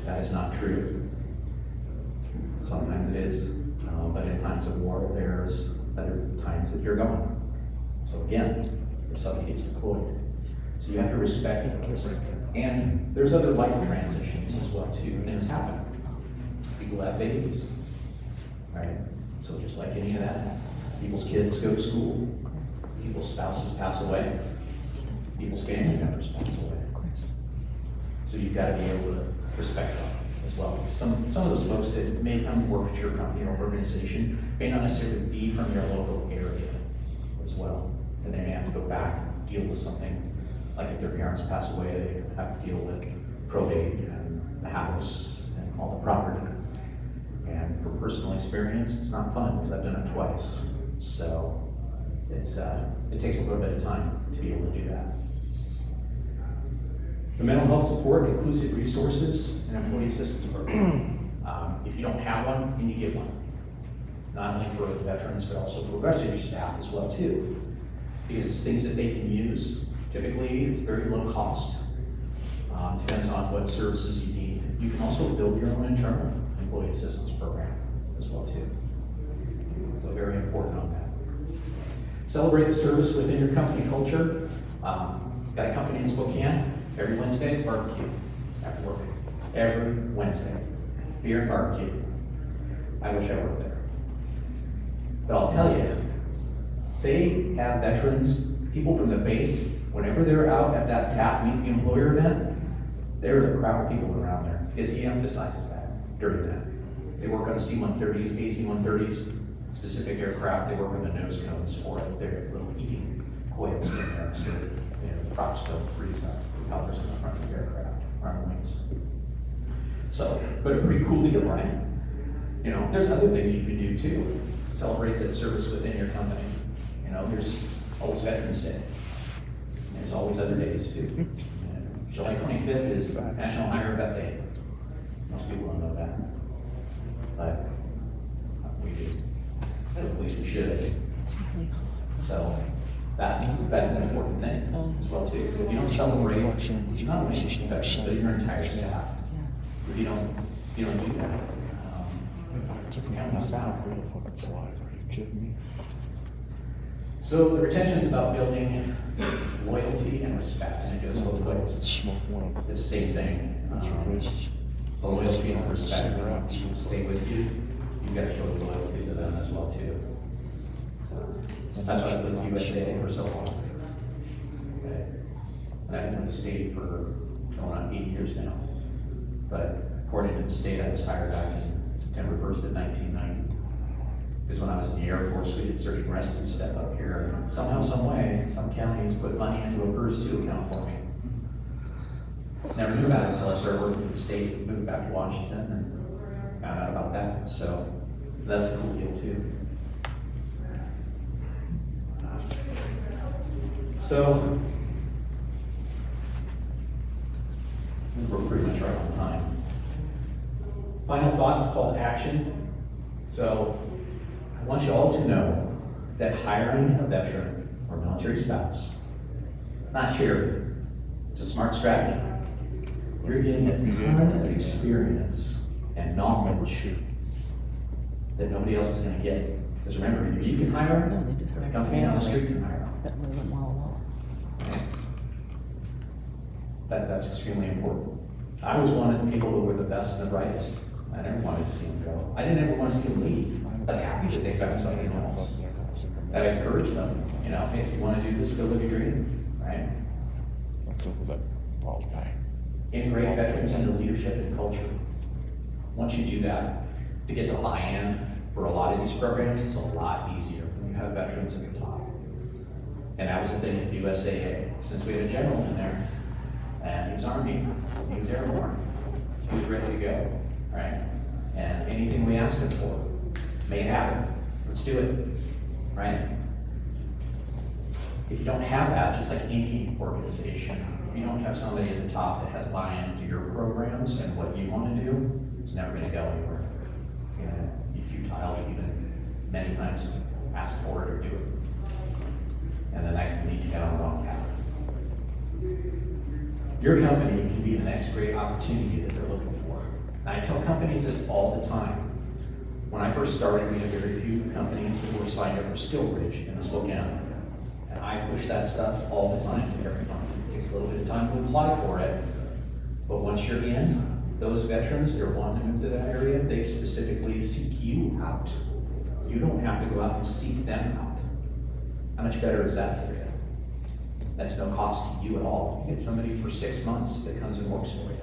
That is not true. Sometimes it is, but in times of war, there's other times that you're gone. So again, if somebody gets deployed, so you have to respect the person. And there's other life transitions as well too. Things happen. People have babies, right? So just like any of that, people's kids go to school, people's spouses pass away, people's family members pass away. So you've got to be able to respect them as well. Some of those folks that may come work at your company or organization may not necessarily be from your local area as well. And they may have to go back and deal with something, like if their parents pass away, they have to deal with probate and the house and all the property. And for personal experience, it's not fun because I've done it twice. So it takes a little bit of time to be able to do that. The mental health support, inclusive resources, and employee assistance program. If you don't have one, you need to get one. Not only for the veterans, but also for the rest of your staff as well too. Because it's things that they can use. Typically, it's very low cost. Depends on what services you need. You can also build your own internal employee assistance program as well too. So very important on that. Celebrate the service within your company culture. Got a company in Spokane. Every Wednesday it's barbecue after work. Every Wednesday. Beer and barbecue. I wish I worked there. But I'll tell you, they have veterans, people from the base, whenever they're out at that tap meet the employer event, there's a crowd of people around there, because he emphasizes that during that. They work on C-130s, AC-130s, specific aircraft, they work on the nose cones for their little eating coils in there, so that, the props don't freeze up, propellers in the front of the aircraft, on the wings. So, but a pretty cool deal, right? There's other things you can do too. Celebrate the service within your company. There's always Veterans Day. There's always other days too. July 25th is National Hire Vet Day. Most people don't know that, but we do. At least we should. So that's an important thing as well too. Because if you don't celebrate, not only veterans, but your entire staff, if you don't do that, you must out. So the retention is about building loyalty and respect, and it goes both ways. It's the same thing. Loyalty and respect, people stay with you, you've got to show loyalty to them as well too. So that's why I've been with USA for so long. Okay. And I've been with the state for going on 8 years now. But according to the state, I was hired back in September 1st of 1990. Because when I was in the Air Force, we did certain rescue step up here. And somehow, some way, some counties put money into a PERS 2 account for me. Never knew about it until I started working with the state, moved back to Washington, and found out about that. So that's a cool deal too. So we're pretty much right on time. Final thoughts, call to action. So I want you all to know that hiring a veteran or military spouse, it's not charity, it's a smart strategy. You're getting a ton of experience and knowledge that nobody else is gonna get. Because remember, either you can hire them, a company down the street can hire them. That's extremely important. I was one of the people who were the best and the brightest. I never wanted to see them go. I didn't ever want to see them leave. I was happy that they found something else. I encouraged them, you know, hey, if you want to do this, go live your dream, right? Integrate veterans into leadership and culture. Once you do that, to get the buy-in for a lot of these programs, it's a lot easier when you have veterans at the top. And that was the thing at USAA, since we had a general in there, and he was Army, he was airborne, he was ready to go, right? And anything we asked him for, made happen. Let's do it, right? If you don't have that, just like any organization, if you don't have somebody at the top that has buy-in to your programs and what you want to do, it's never going to go anywhere. It's going to be futile to even many times ask for it or do it. And then that can lead you down the wrong path. Your company can be the next great opportunity that they're looking for. And I tell companies this all the time. When I first started, we had very few companies that were signed up for SkillBridge in the Spokane. And I push that stuff all the time to every company. It takes a little bit of time to apply for it. But once you're in, those veterans, they're wanting to move to that area, they specifically seek you out. You don't have to go out and seek them out. How much better is that for you? That's no cost to you at all. You get somebody for 6 months that comes and works for you.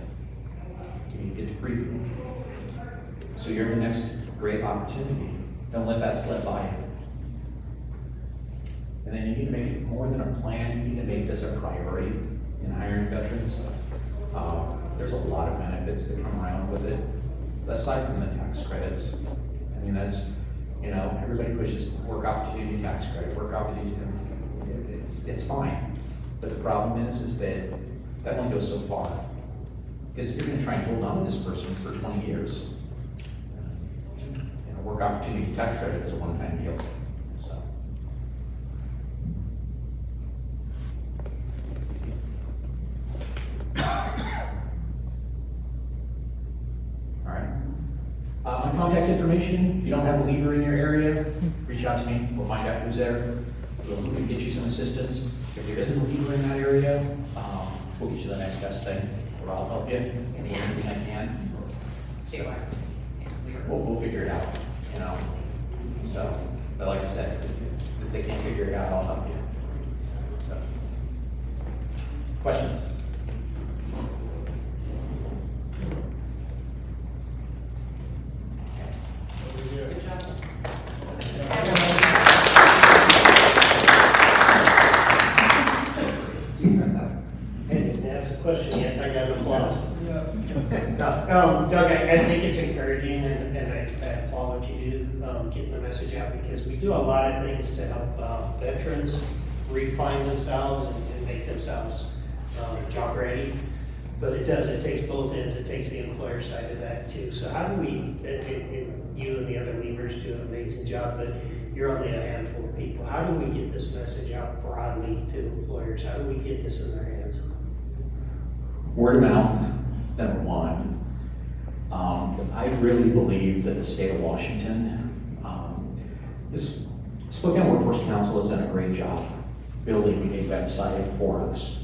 You get to preview. So you're the next great opportunity. Don't let that slip by you. And then you need to make it more than a plan. You need to make this a priority in hiring veterans. There's a lot of benefits that come around with it, aside from the tax credits. I mean, that's, you know, everybody pushes work opportunity tax credit, work opportunity. It's fine. But the problem is that that only goes so far. Because you're going to try and hold on to this person for 20 years. You know, work opportunity tax credit is a one-time deal. So. All right. My contact information, if you don't have a leader in your area, reach out to me. We'll find out who's there. We can get you some assistance. If there isn't a leader in that area, we'll get you the next best thing, or I'll help you in anything I can. We'll figure it out, you know. So, but like I said, if they can't figure it out, I'll help you. So, questions? Good job. Ask a question yet, I got applause. No, Doug, I think it's encouraging and I applaud what you do, getting the message out, because we do a lot of things to help veterans refine themselves and make themselves job ready. But it takes both ends, it takes the employer side of that too. So how do we, and you and the other leaders do an amazing job, but you're only a handful of people. How do we get this message out broadly to employers? How do we get this in their hands? Word of mouth is number one. I really believe that the state of Washington, this Spokane Workforce Council has done a great job building a website for us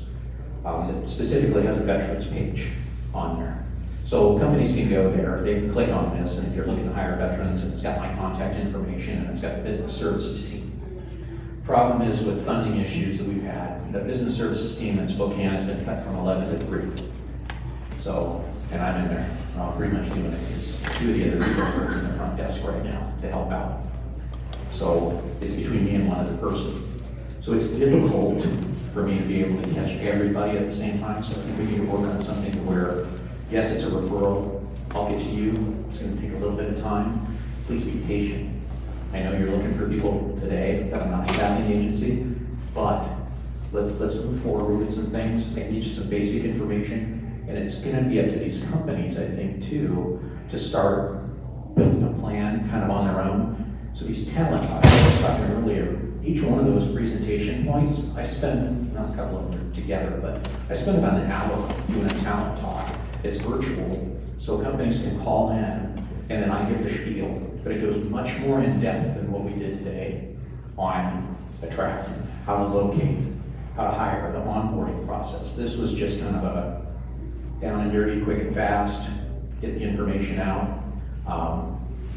that specifically has a veterans page on there. So companies can go there, they can click on this, and if you're looking to hire veterans, and it's got my contact information, and it's got the business services team. Problem is with funding issues that we've had, the business services team in Spokane has been cut from 11 to 3. So, and I'm in there, pretty much doing it, because 2 of the other people are working the front desk right now to help out. So it's between me and one other person. So it's difficult for me to be able to catch everybody at the same time. So I think we need to work on something where, yes, it's a referral, I'll get to you, it's gonna take a little bit of time. Please be patient. I know you're looking for people today that are not a staffing agency, but let's move forward with some things, I need you some basic information. And it's gonna be up to these companies, I think, too, to start building a plan kind of on their own. So these talent hires, I was talking earlier, each one of those presentation points, I spend, not a couple of them together, but I spend about an hour doing a talent talk. It's virtual, so companies can call in, and then I give the spiel, but it goes much more in depth than what we did today on attracting, how to locate, how to hire, the onboarding process. This was just kind of a down and dirty, quick and fast, get the information out.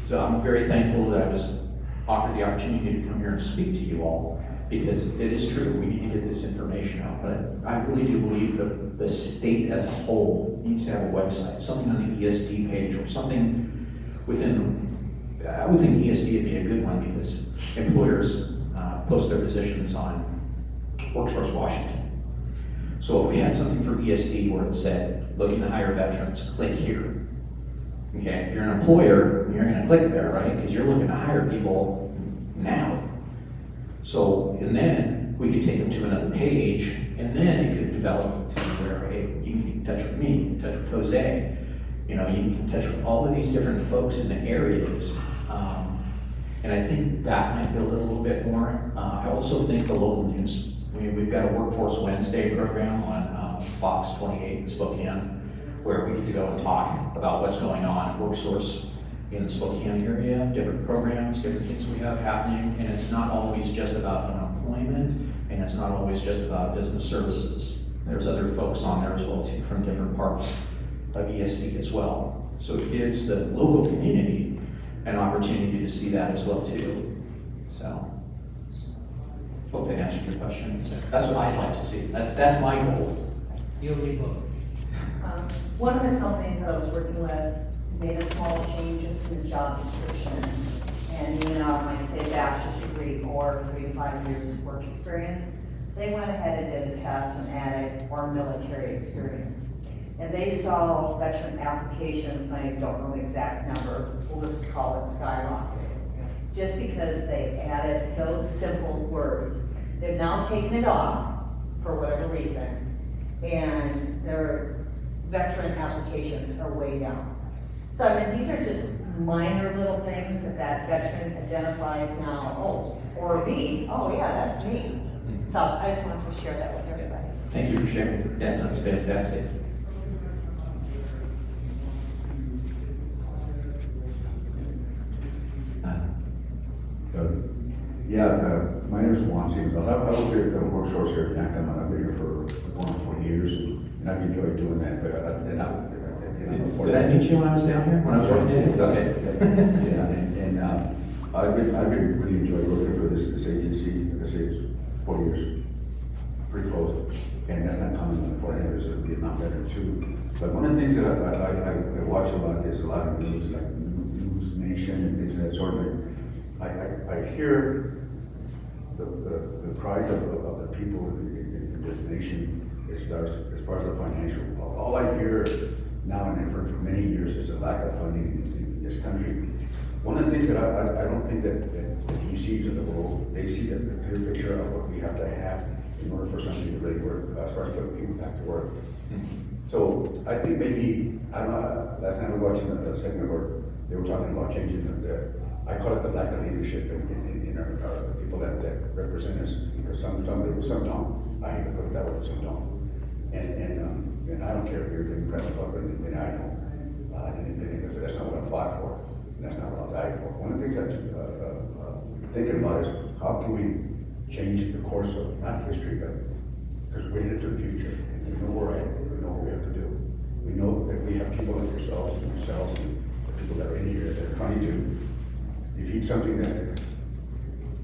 So I'm very thankful that I was offered the opportunity to come here and speak to you all, because it is true, we need to get this information out. But I really do believe that the state as a whole needs to have a website, something on the ESD page or something within, I would think ESD would be a good one, because employers post their positions on Workforce Washington. So if we had something for ESD where it said, looking to hire veterans, click here. Okay, if you're an employer, you're gonna click there, right? Because you're looking to hire people now. So, and then we could take them to another page, and then it could develop to where, hey, you can get in touch with me, you can get in touch with Jose. You know, you can get in touch with all of these different folks in the areas. And I think that might build it a little bit more. I also think the local news. We've got a Workforce Wednesday program on Fox 28 in Spokane, where we get to go and talk about what's going on at WorkSource in the Spokane area, different programs, different things we have happening, and it's not always just about unemployment, and it's not always just about business services. There's other folks on there as well too, from different parts of ESD as well. So it gives the local community an opportunity to see that as well too. So, hope that answered your question. That's what I'd like to see. That's my goal. You'll be both. One of the companies that I was working with made a small changes to the job description. And even though I might say bachelor's degree or 3 to 5 years work experience, they went ahead and did a test and added or military experience. And they saw veteran applications, and I don't know the exact number, we'll just call it skyrocket. Just because they added those simple words. They've now taken it off for whatever reason, and their veteran applications are way down. So I mean, these are just minor little things that veteran identifies now, oh, or me, oh yeah, that's me. So I just wanted to share that with everybody. Thank you for sharing. Yeah, that's fantastic. My name is Juan Sims. I work here at WorkSource here at Acton. I've been here for going on 20 years, and I've enjoyed doing that, but Did I meet you when I was down here? When I was working there? Okay. Yeah, I've been really enjoyed working for this agency. This is 4 years, pretty close, and that's not common in the foreign areas of Vietnam veteran too. But one of the things that I watch a lot is a lot of news, like News Nation and things of that sort. I hear the cries of the people in this nation as far as the financial. All I hear now and then for many years is a lack of funding in this country. One of the things that I don't think that the DCs of the world, they see the clear picture of what we have to have in order for something to really work, as far as putting people back to work. So I think maybe, I don't know, last time I was watching a segment where they were talking about changing I call it the lack of leadership in our people that represent us, because some don't. I hate to put it that way, some don't. And I don't care if you're Democrat or Republican, and I don't. And that's not what I fought for. And that's not what I died for. One of the things I'm thinking about is how can we change the course of not history, but because we're headed to the future, and we know we're right. We know what we have to do. We know that we have people like yourselves and the people that are in here that are trying to defeat something that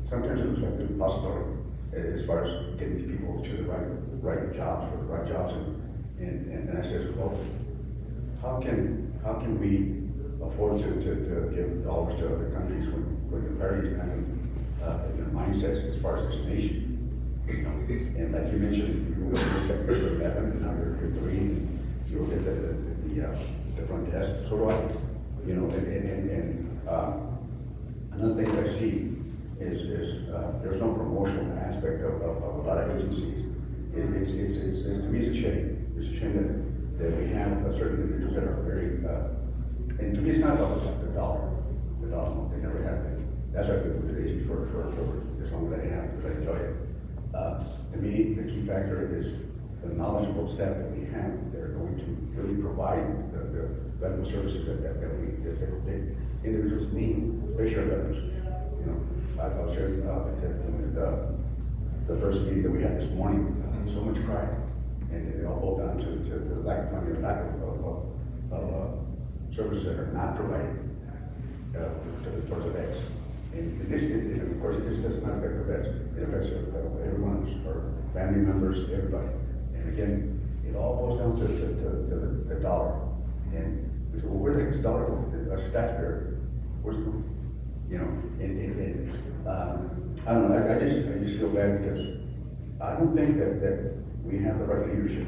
sometimes it looks like an impossibility as far as getting these people to the right jobs for the right jobs. And I said, well, how can we afford to give dollars to other countries when the very kind of mindsets as far as this nation? You know, and like you mentioned, you were at 11 and now you're 3, and you were at the front desk. So do I. You know, another thing that I see is there's no promotional aspect of a lot of agencies. To me, it's a shame. It's a shame that we have certain individuals that are very, and to me, it's not about the dollar. The dollar, they never have been. That's why I've been with the agency for as long as I have, because I enjoy it. To me, the key factor is the knowledgeable staff that we have. They're going to really provide the medical services that individuals need, especially our veterans. You know, I'll share the first meeting that we had this morning, so much cry, and it all boiled down to the lack of funding, lack of services that are not provided towards the vets. And of course, it just does not affect the vets, it affects everyone, our family members, everybody. And again, it all boils down to the dollar. And we say, well, where the heck is the dollar going? As a taxpayer, where's it going? You know, I don't know, I just feel bad because I don't think that we have the right leadership.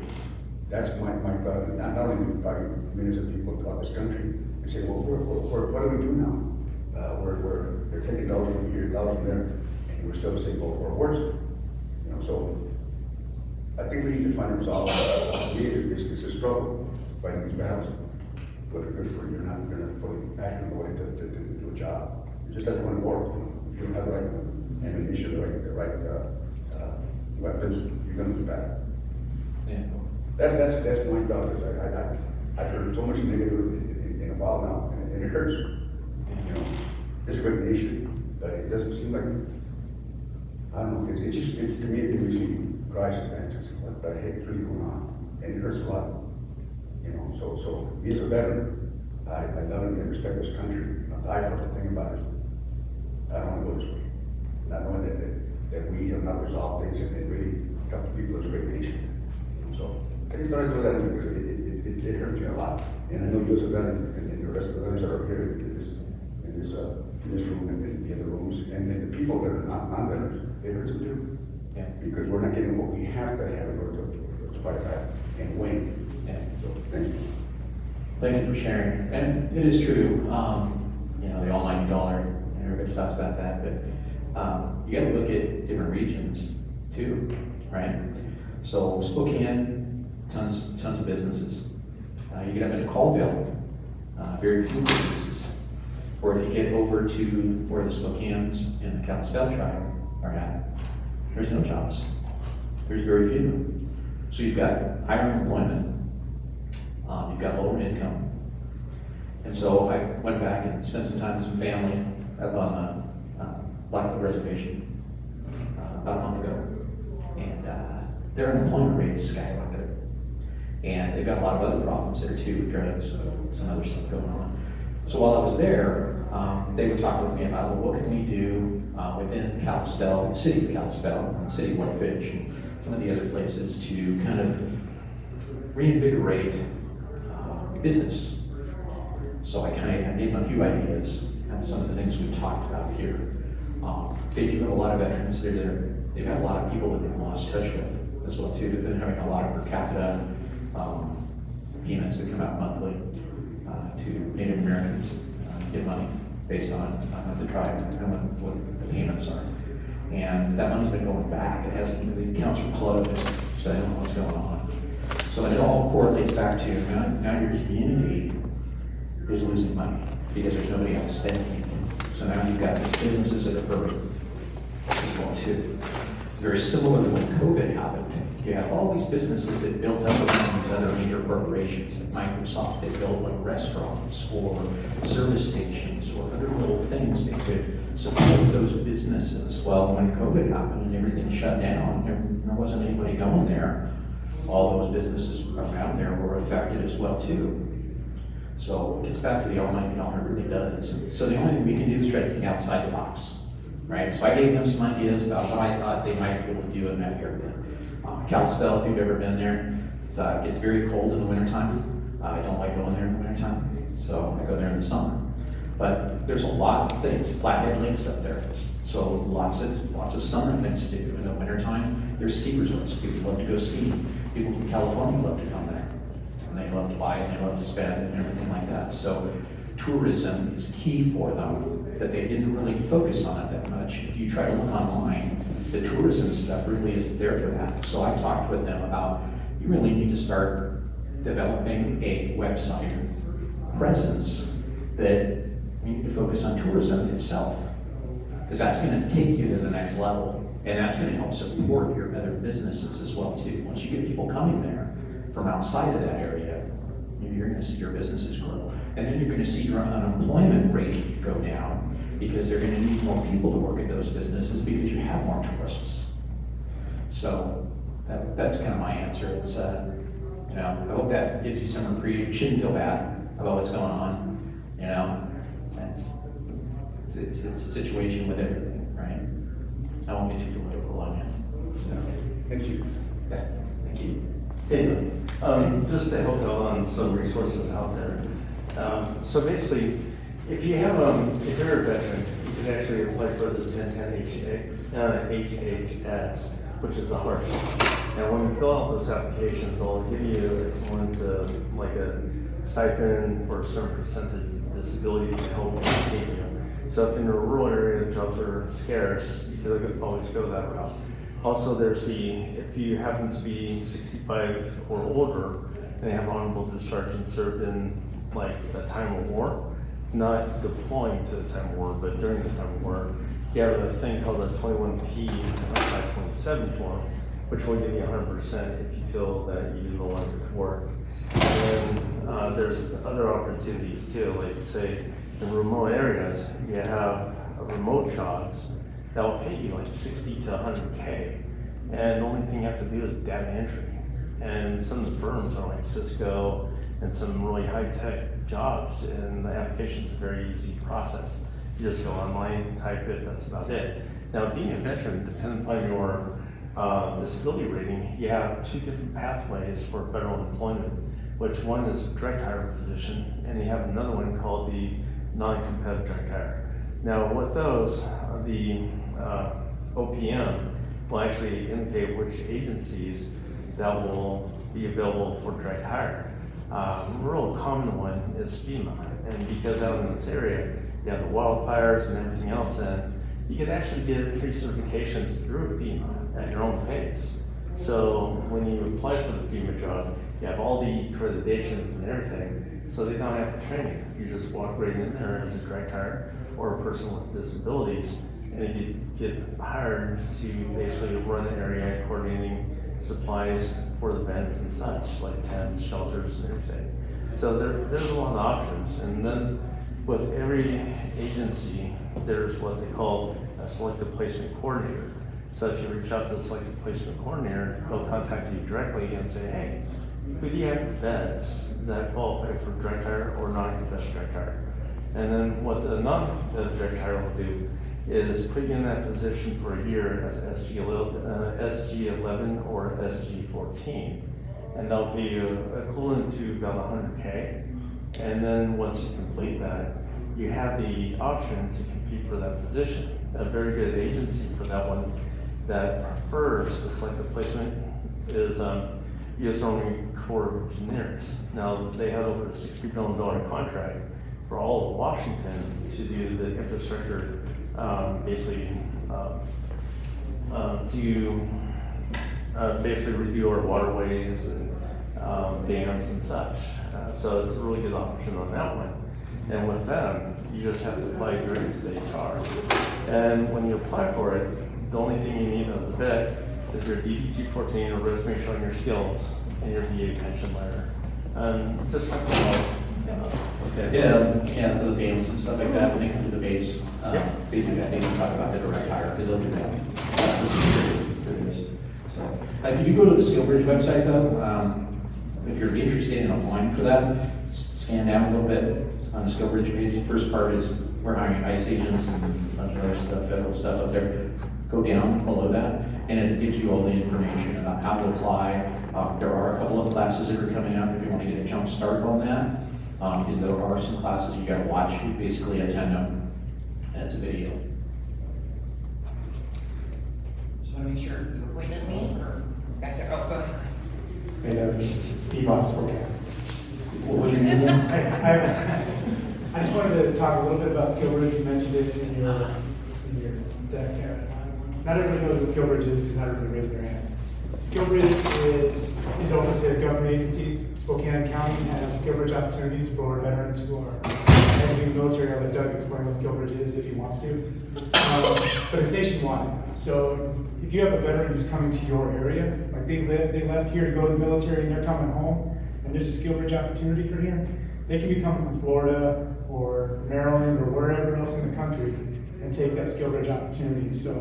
That's my thought, not only by millions of people throughout this country, they say, well, what do we do now? They're taking dollars from here, dollars from there, and we're still saying, well, or worse. You know, so I think we need to find a resolve. It's a struggle fighting these battles. But you're not fully acting the way to do a job. You just have to win a war. If you don't have the right ammunition, the right weapons, you're going to lose battle. Yeah. That's my thought. I've heard so much negative in a while now, and it hurts. You know, it's a great nation, but it doesn't seem like, I don't know, to me, it makes me cry sometimes. It's what the heck is really going on? And it hurts a lot. You know, so me as a veteran, I love and respect this country. I'll die for the thing about it. I don't want to go this way. Not knowing that we have not resolved things and really help the people as a great nation. So I just thought I'd do that because it hurts me a lot. And I know you as a veteran and the rest of the veterans that are here in this room and in the other rooms, and then the people that are non-veterans, it hurts them too. Yeah. Because we're not getting what we have to have in order to fight back and win. Yeah. So thank you. Thank you for sharing. And it is true, you know, the almighty dollar, and everybody talks about that, but you gotta look at different regions too, right? So Spokane, tons of businesses. You get up into Colville, very few businesses. Or if you get over to where the Spokanes and the Kalispell tribe are at, there's no jobs. There's very few. So you've got higher unemployment, you've got lower income. And so I went back and spent some time with some family up on the Blackfoot Reservation about a month ago. And their unemployment rate is skyrocketed. And they've got a lot of other problems there too, with drugs, some other stuff going on. So while I was there, they were talking with me about, well, what can we do within Kalispell, the city of Kalispell, the city of Whitefish, and some of the other places to kind of reinvigorate business. So I gave them a few ideas, kind of some of the things we talked about here. They do have a lot of veterans. They've had a lot of people that they've lost touch with as well too. They've been having a lot of per capita payments that come out monthly to Native Americans get money based on the tribe and what the payments are. And that money's been going back. It hasn't, the accounts are closed, so they don't know what's going on. So it all correlates back to now your community is losing money because there's nobody else spending. So now you've got these businesses that are hurting as well too. It's very similar to when COVID happened. You have all these businesses that built up around these other major corporations like Microsoft. They built like restaurants or service stations or other little things that could support those businesses. Well, when COVID happened and everything shut down, there wasn't anybody going there. All those businesses around there were affected as well too. So it gets back to the almighty dollar, it really does. So the only thing we can do is try to think outside the box, right? So I gave them some ideas about what I thought they might be able to do in that area. Kalispell, if you've ever been there, it gets very cold in the wintertime. I don't like going there in the wintertime, so I go there in the summer. But there's a lot of things, Flathead Lakes up there. So lots of summer things to do. In the wintertime, there's ski resorts. People love to go skiing. People from California love to come there. And they love to buy and they love to spend and everything like that. So tourism is key for them, that they didn't really focus on it that much. If you try to look online, the tourism stuff really isn't there for that. So I talked with them about, you really need to start developing a website presence that we need to focus on tourism itself. because that's gonna take you to the next level. And that's gonna help support your other businesses as well too. Once you get people coming there from outside of that area, you're gonna see your businesses grow. And then you're gonna see your unemployment rate go down, because they're gonna need more people to work at those businesses because you have more tourists. So that's kind of my answer. It's, you know, I hope that gives you some reprieve. You shouldn't feel bad about what's going on, you know? It's a situation with everything, right? I won't get too political on it, so. Thank you. Yeah, thank you. Hey, just to help out on some resources out there. So basically, if you're a veteran, you can actually apply for the 1010 HHS, which is a hardship. And when you fill out those applications, they'll give you like a stipend for a certain percentage of disability to help maintain you. So if in a rural area, jobs are scarce, you could always go that route. Also, if you happen to be 65 or older, and they have honorable discharge and served in like a time of war, not deploying to the time of war, but during the time of war, you have a thing called a 21P 527 form, which will give you 100% if you feel that you no longer could work. And then there's other opportunities too, like say in remote areas, you have remote jobs that will pay you like 60 to 100K. And the only thing you have to do is data entry. And some of the firms are like Cisco and some really high-tech jobs, and the application is a very easy process. You just go online, type it, that's about it. Now, being a veteran, depending on your disability rating, you have two different pathways for federal employment, which one is a direct hire position, and you have another one called the non-competitive direct hire. Now, with those, the OPM will actually indicate which agencies that will be available for direct hire. A real common one is FEMA, and because out in this area, you have the wildfires and everything else, and you can actually get free certifications through FEMA at your own pace. So when you apply for the FEMA job, you have all the accreditations and everything, so they don't have to train you. You just walk right in there as a direct hire or a person with disabilities, and you get hired to basically run the area, coordinating supplies for the vets and such, like tents, shelters, and everything. So there's a lot of options. And then with every agency, there's what they call a selective placement coordinator. So if you reach out to the selective placement coordinator, they'll contact you directly and say, hey, who do you have vets that qualify for direct hire or non-competitive direct hire? And then what the non-competitive direct hire will do is put you in that position for a year as SG11 or SG14. And they'll be equivalent to about 100K. And then once you complete that, you have the option to compete for that position. A very good agency for that one that prefers the selective placement is U.S. Army Corps of Engineers. Now, they had over a $60 billion contract for all of Washington to do the infrastructure, basically review our waterways and dams and such. So it's a really good option on that one. And with them, you just have to apply directly to the HR. And when you apply for it, the only thing you need as a vet is your DD-214, a resume showing your skills, and your VA pension letter. Just talk about, okay. Yeah, for the families and stuff like that, when they come to the base, they do that, they can talk about the direct hire, because they'll do that. So, if you do go to the SkillBridge website though, if you're interested in applying for that, scan down a little bit on the SkillBridge page. The first part is we're hiring ICE agents and a bunch of other stuff, federal stuff up there. Go down below that, and it gives you all the information about how to apply. There are a couple of classes that are coming up if you want to get a jump start on that. Because there are some classes you got to watch. You basically attend them, and it's a video. Just want to make sure you were pointing at me or back there. Oh, go ahead. What was your name? I just wanted to talk a little bit about SkillBridge. You mentioned it in your deck. Not everybody knows what SkillBridge is because not everybody raised their hand. SkillBridge is open to government agencies. Spokane County has SkillBridge opportunities for veterans who are as being military, I'll let Doug explain what SkillBridge is if he wants to. But it's nationwide. So if you have a veteran who's coming to your area, like they left here to go to the military and they're coming home, and there's a SkillBridge opportunity for him, they can be coming from Florida or Maryland or wherever else in the country and take that SkillBridge opportunity. So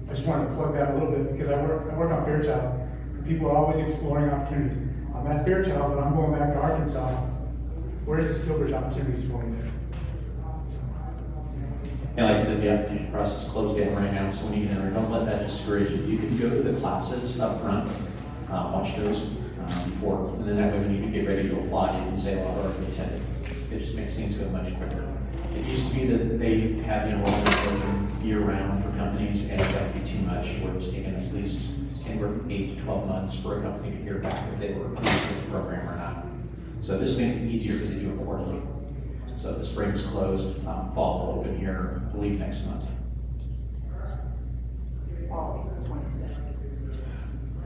I just wanted to plug that a little bit because I work on Fairchild. And people are always exploring opportunities. I'm at Fairchild, but I'm going back to Arkansas. Where's the SkillBridge opportunities for me there? And like I said, the application process is closed down right now, so when you get in there, don't let that discourage you. You can go to the classes up front, watch those before, and then that way when you get ready to apply, you can say, well, I've already attended. It just makes things go much quicker. It used to be that they had the enrollment program year-round for companies, and it got to be too much, where it was taking at least anywhere from 8 to 12 months for a company to hear back if they were approved for the program or not. So this makes it easier because they do it quarterly. So the spring's closed, fall will open here, I believe next month. Fall 26.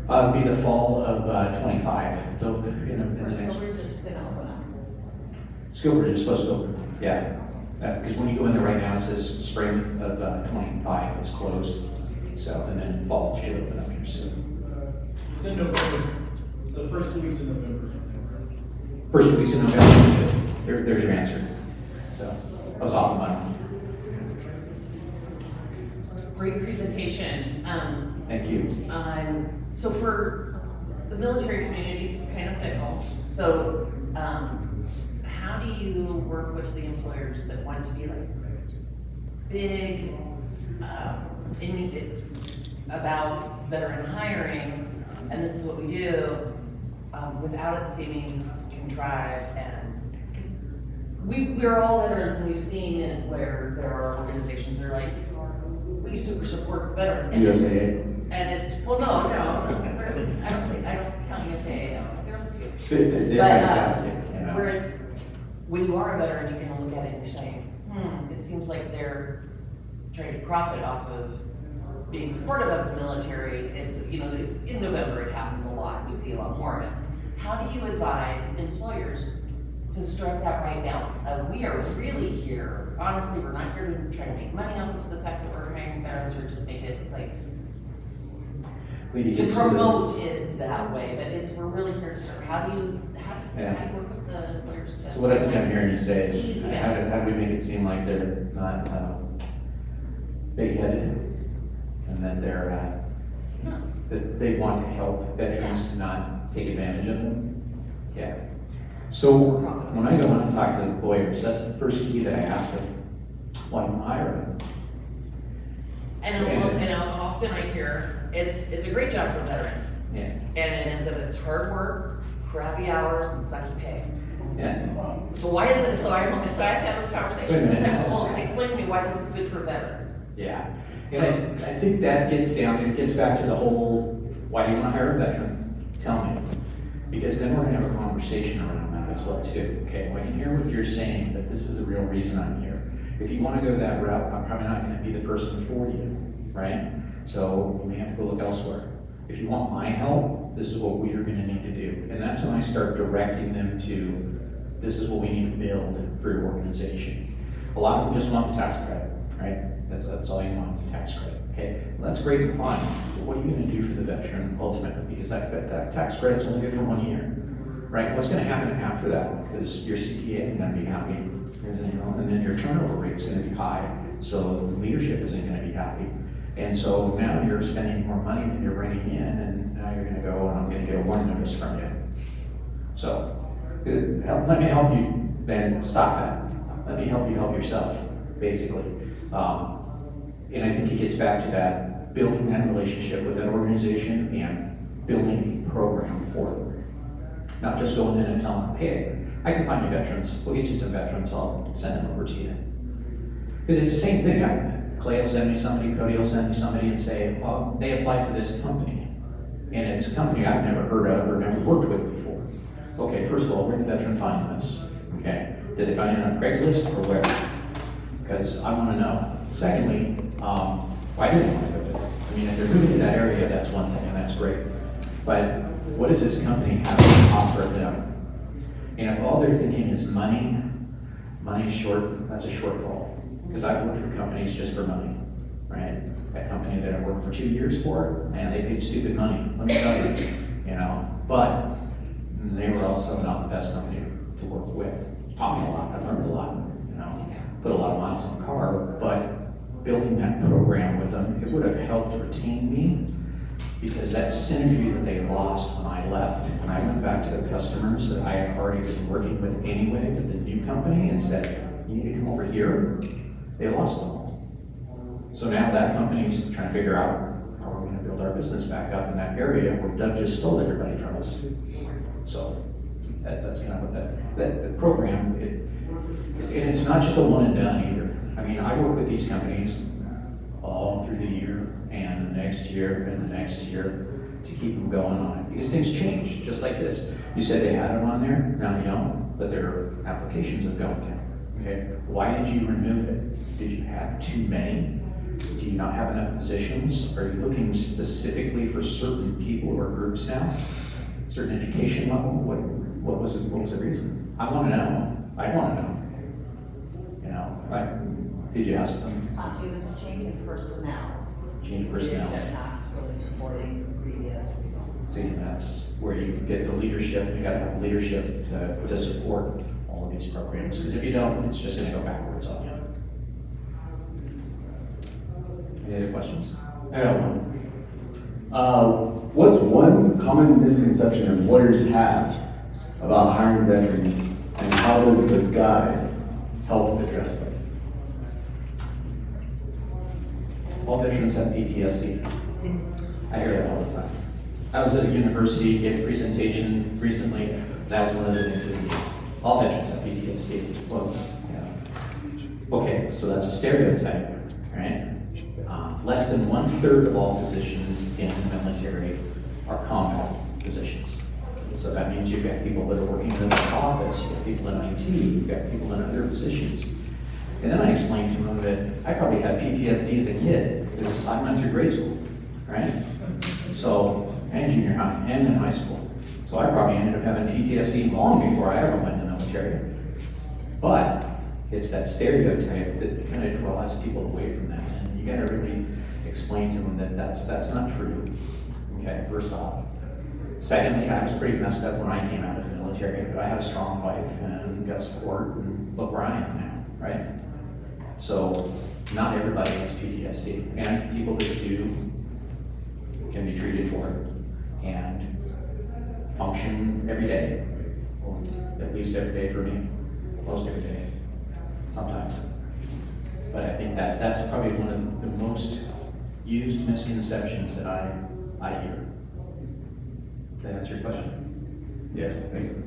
It'll be the fall of 25, so in the next. SkillBridge is gonna open up. SkillBridge is supposed to open, yeah. Because when you go in there right now, it says spring of 25 is closed. So, and then fall should open up here soon. It's in November. It's the first 2 weeks in November. First 2 weeks in November, there's your answer. So, I was off of mine. Great presentation. Thank you. So for the military community is kind of fickle. So, how do you work with the employers that want to be like big, about veteran hiring, and this is what we do, without it seeming contrived? And we're all veterans, and we've seen it where there are organizations that are like, we super support veterans. And USAA. And it, well, no, certainly, I don't count USAA out. They're They're But, fantastic, you know. where it's, when you are a veteran, you can look at it and you're saying, it seems like they're trying to profit off of being supportive of the military. In November, it happens a lot. We see a lot more of it. How do you advise employers to strike that right balance? We are really here, honestly, we're not here to try to make money off of the fact that we're hiring veterans or just make it like, to promote it that way, but we're really here to serve. How do you work with the employers to? So what I think I'm hearing you say is, Easy, how do we make it seem like they're not big-headed, and that they're, that they want to help veterans, not take advantage of them? Yeah. So when I go and talk to employers, that's the first key that I ask them. Why do you hire them? And often I hear, it's a great job for veterans. Yeah. And it ends up, it's hard work, crappy hours, and sucky pay. Yeah. So why is it, so I have to have this conversation, and say, well, explain to me why this is good for veterans. Yeah. And I think that gets back to the whole, why do you want to hire a veteran? Tell me. Because then we're gonna have a conversation around that as well too. Okay, well, I can hear what you're saying, but this is the real reason I'm here. If you want to go that route, I'm probably not going to be the person for you, right? So you may have to go look elsewhere. If you want my help, this is what we are going to need to do. And that's when I start directing them to, this is what we need to build for your organization. A lot of them just want the tax credit, right? That's all you want, the tax credit. Okay, well, that's great and fine. But what are you going to do for the veteran ultimately? Because that tax credit's only good for 1 year, right? What's going to happen after that? Because your CPA isn't going to be happy. And then your turnover rate is going to be high, so the leadership isn't going to be happy. And so now you're spending more money than you're bringing in, and now you're going to go, and I'm going to get a warning notice from you. So let me help you then stop that. Let me help you help yourself, basically. And I think it gets back to that, building that relationship with that organization and building a program for them. Not just going in and telling them, hey, I can find you veterans. We'll get you some veterans. I'll send them over to you. Because it's the same thing. Clay will send me somebody, Cody will send me somebody and say, well, they applied for this company. And it's a company I've never heard of or never worked with before. Okay, first of all, where did the veteran find this? Okay, did they find it on Craigslist or where? Because I want to know. Secondly, why do they want to go there? I mean, if they're moving to that area, that's one thing, and that's great. But what does this company have to offer them? And if all they're thinking is money short that's a shortfall. Because I've worked for companies just for money, right? That company that I worked for 2 years for, man, they paid stupid money, let me tell you know. But they were also not the best company to work with. Taught me a lot, I learned a lot, you know, put a lot of miles on the car, but building that program with them, it would have helped retain me, because that synergy that they lost when I left, when I went back to the customers that I had already been working with anyway, with the new company, and said, you need to come over here, they lost them all. So now that company's trying to figure out how we're gonna build our business back up in that area where Doug just stole everybody from us. So that's kind of what that program, and it's not just a one and done either. I mean, I work with these companies all through the year and the next year and the next year to keep them going on it, because things change, just like this. You said they had them on there, now they don't, but their applications have gone down, okay? Why did you remove it? Did you have too many? Do you not have enough positions? Are you looking specifically for certain people or groups now? Certain education level? What was the reason? I want to know. I want to know. You know, right? Did you ask them? It was a change in personnel. Change personnel. Leadership not really supporting previous results. See, that's where you get the leadership. You got to have leadership to support all of these programs. Because if you don't, it's just going to go backwards on you. Any other questions? I got one. What's one common misconception employers have about hiring veterans, and how does the guide help address them? All veterans have PTSD. I hear that all the time. I was at a university, gave a presentation recently, that was one of the things that we did. All veterans have PTSD. Well, yeah. Okay, so that's a stereotype, right? Less than 1/3 of all positions in the military are combat positions. So that means you've got people that are working in the office, you've got people in IT, you've got people in other positions. And then I explained to them that I probably had PTSD as a kid, because I went through grade school, right? So, and junior high, and in high school. So I probably ended up having PTSD long before I ever went in the military. But it's that stereotype that kind of draws people away from that. And you gotta really explain to them that that's not true, okay, first off. Secondly, I was pretty messed up when I came out of the military, but I had a strong wife and got support, and look where I am now, right? So, not everybody has PTSD, and people that do can be treated for it and function every day, or at least every day for me, most every day, sometimes. But I think that's probably one of the most used misconceptions that I hear. Did that answer your question? Yes, thank you.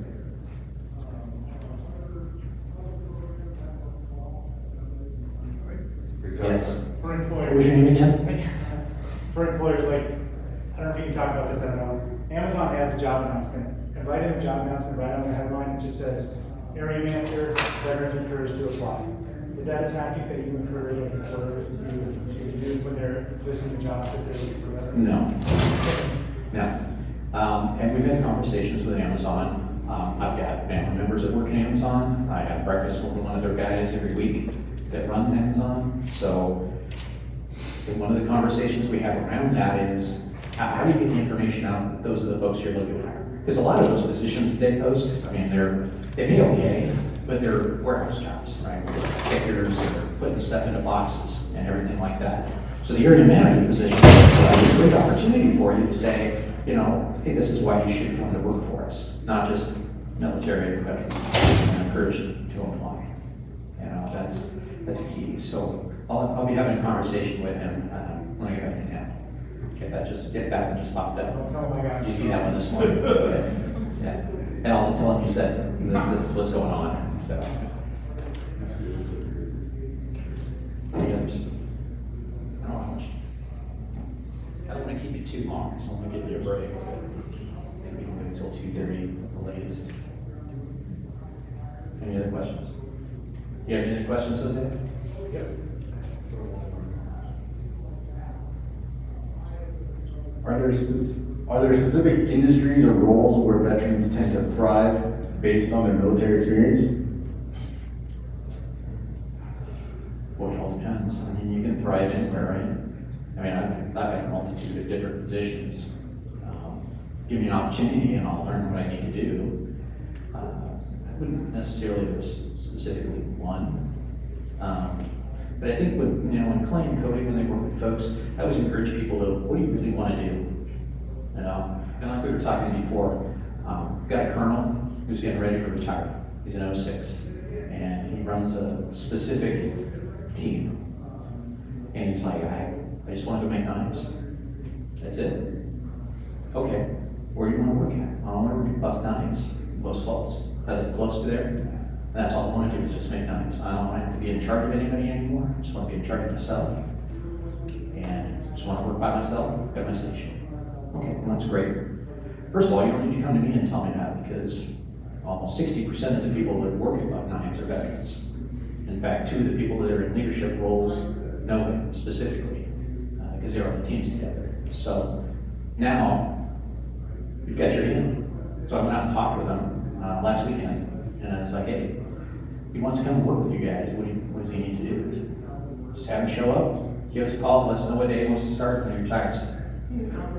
Yes. For What employers. was your name again? For employers, like, I don't know if you can talk about this, I don't know. Amazon has a job announcement, and right in the job announcement, right on the headline, it just says, area manager, veterans encouraged to apply. Is that a tactic that you encourage like employers to use when they're listing the jobs that they're looking for veterans? No. And we've had conversations with Amazon. I've got family members that work in Amazon. I have breakfast with one of their guys every week that runs Amazon. So one of the conversations we have around that is, how do you get the information out that those are the folks you're looking to hire? Because a lot of those positions that they post, I mean, they pay okay, but they're warehouse jobs, right? Pickers, or putting stuff into boxes and everything like that. So the area manager position is a great opportunity for you to say, you know, hey, this is why you should come to work for us, not just military veterans. I'm encouraged to apply. You know, that's key. So I'll be having a conversation with him when I get back to town. Okay, get back and just popped up. Don't tell them I got Did you see that one this morning? Okay. Yeah. And I'll tell him you said this is what's going on. So. Any others? I don't know how much. I don't want to keep you too long, so I'm going to give you a break. Maybe we can go until 2:30 at the latest. Any other questions? You have any other questions, Jose? Yes. Are there specific industries or roles where veterans tend to thrive based on their military experience? thrive anywhere, right? I mean, I've got a multitude of different positions. Give me an opportunity and I'll learn what I need to do. I wouldn't necessarily have specifically one. But I think with, when Clay and Cody, when they work with folks, I always encourage people to, what do you really want to do? And like we were talking before, we've got a colonel who's getting ready to retire. He's an 06, and he runs a specific team. And he's like, I just want to go make knives. That's it. Okay, where do you want to work at? I want to work at Bust Knives, Post Falls. I live close to there. And that's all I want to do is just make knives. I don't want to have to be in charge of anybody anymore. I just want to be in charge of myself. And just want to work by myself at my station. Okay, well, that's great. First of all, you don't need to come to me and tell me that, because almost 60% of the people that work at Buck Knives are veterans. In fact, 2 of the people that are in leadership roles know them specifically, because they're on the teams together. So now, you've got your in. So I went out and talked with them last weekend, and I was like, hey, he wants to come and work with you guys. What does he need to do? Just have him show up, give us a call, let us know what day he wants to start when he retires.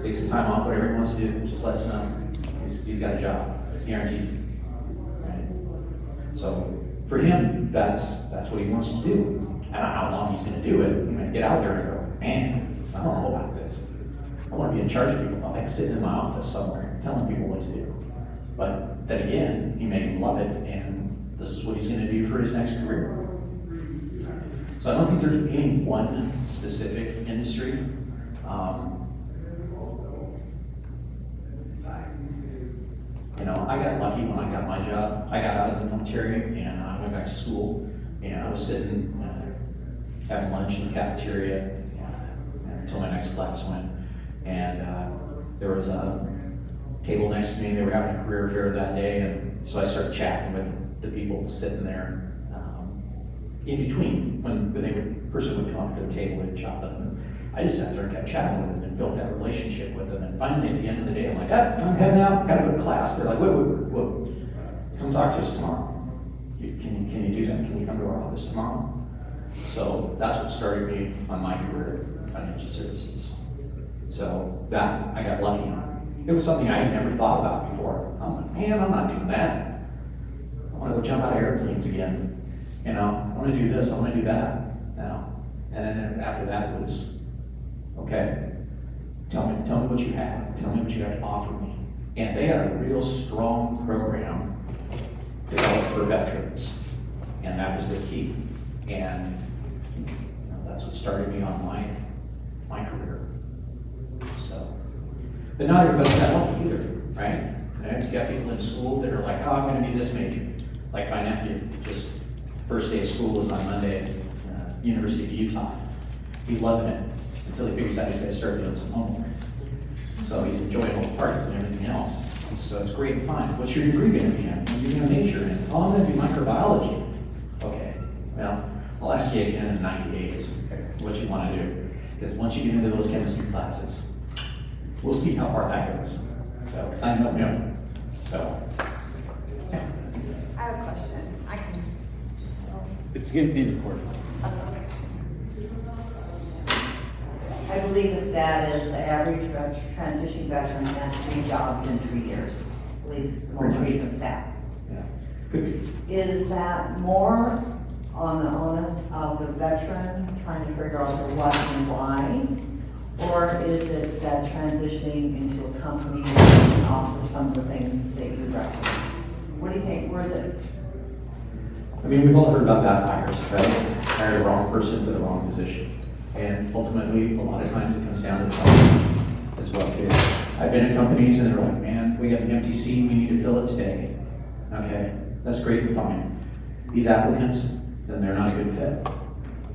Take some time off, whatever he wants to do, just let us know. He's got a job, it's guaranteed. Right? So for him, that's what he wants to do. I don't know how long he's going to do it. He might get out there and go, man, I don't know about this. I want to be in charge of people. I like sitting in my office somewhere telling people what to do. But then again, he may love it, and this is what he's going to do for his next career. So I don't think there's any one specific industry. I got lucky when I got my job. I got out of the military and I went back to school, and I was sitting having lunch in the cafeteria until my next class went. And there was a table next to me. They were having a career fair that day, and so I started chatting with the people sitting there in between when person would come up to the table and chop it. And I just sat there and kept chatting with them and built that relationship with them. And finally, at the end of the day, I'm like, I'm heading out, gotta go to class. They're like, whoa, come talk to us tomorrow. Can you do that? Can you come to our office tomorrow? So that's what started me on my career in financial services. So that I got lucky on. It was something I had never thought about before. I'm like, man, I'm not doing that. I want to go jump out of airplanes again. I want to do this, I want to do that. And then after that it was, okay, tell me what you have. Tell me what you have to offer me. And they had a real strong program developed for veterans. And that was the key. And that's what started me on my career. So, but not everybody's that lucky either, right? You've got people in school that are like, oh, I'm going to be this major. Like my nephew, just first day of school was on Monday at University of Utah. He's loving it until he figures out he's got to start doing some homework. So he's enjoying all the parties and everything else. So it's great and fine. What's your degree going to be in? What are you going to major in? Oh, I'm going to be microbiology. Okay, well, I'll ask you again in 90 days what you want to do. Because once you get into those chemistry classes, we'll see how far that goes. So, because I don't know. So, yeah. I have a question. It's getting recorded. I believe the stat is the average transition veteran has 3 jobs in 3 years, at least the most recent stat. Yeah, could be. Is that more on the onus of the veteran trying to figure out the what and why? Or is it that transitioning into a company can offer some of the things that you recommend? What do you think? Where is it? I mean, we've all heard about bad hires, right? Hire the wrong person for the wrong position. And ultimately, a lot of times it comes down to the company as well, too. I've been in companies and they're like, man, we got an empty seat, we need to fill it today. Okay, that's great and fine. These applicants, then they're not a good fit.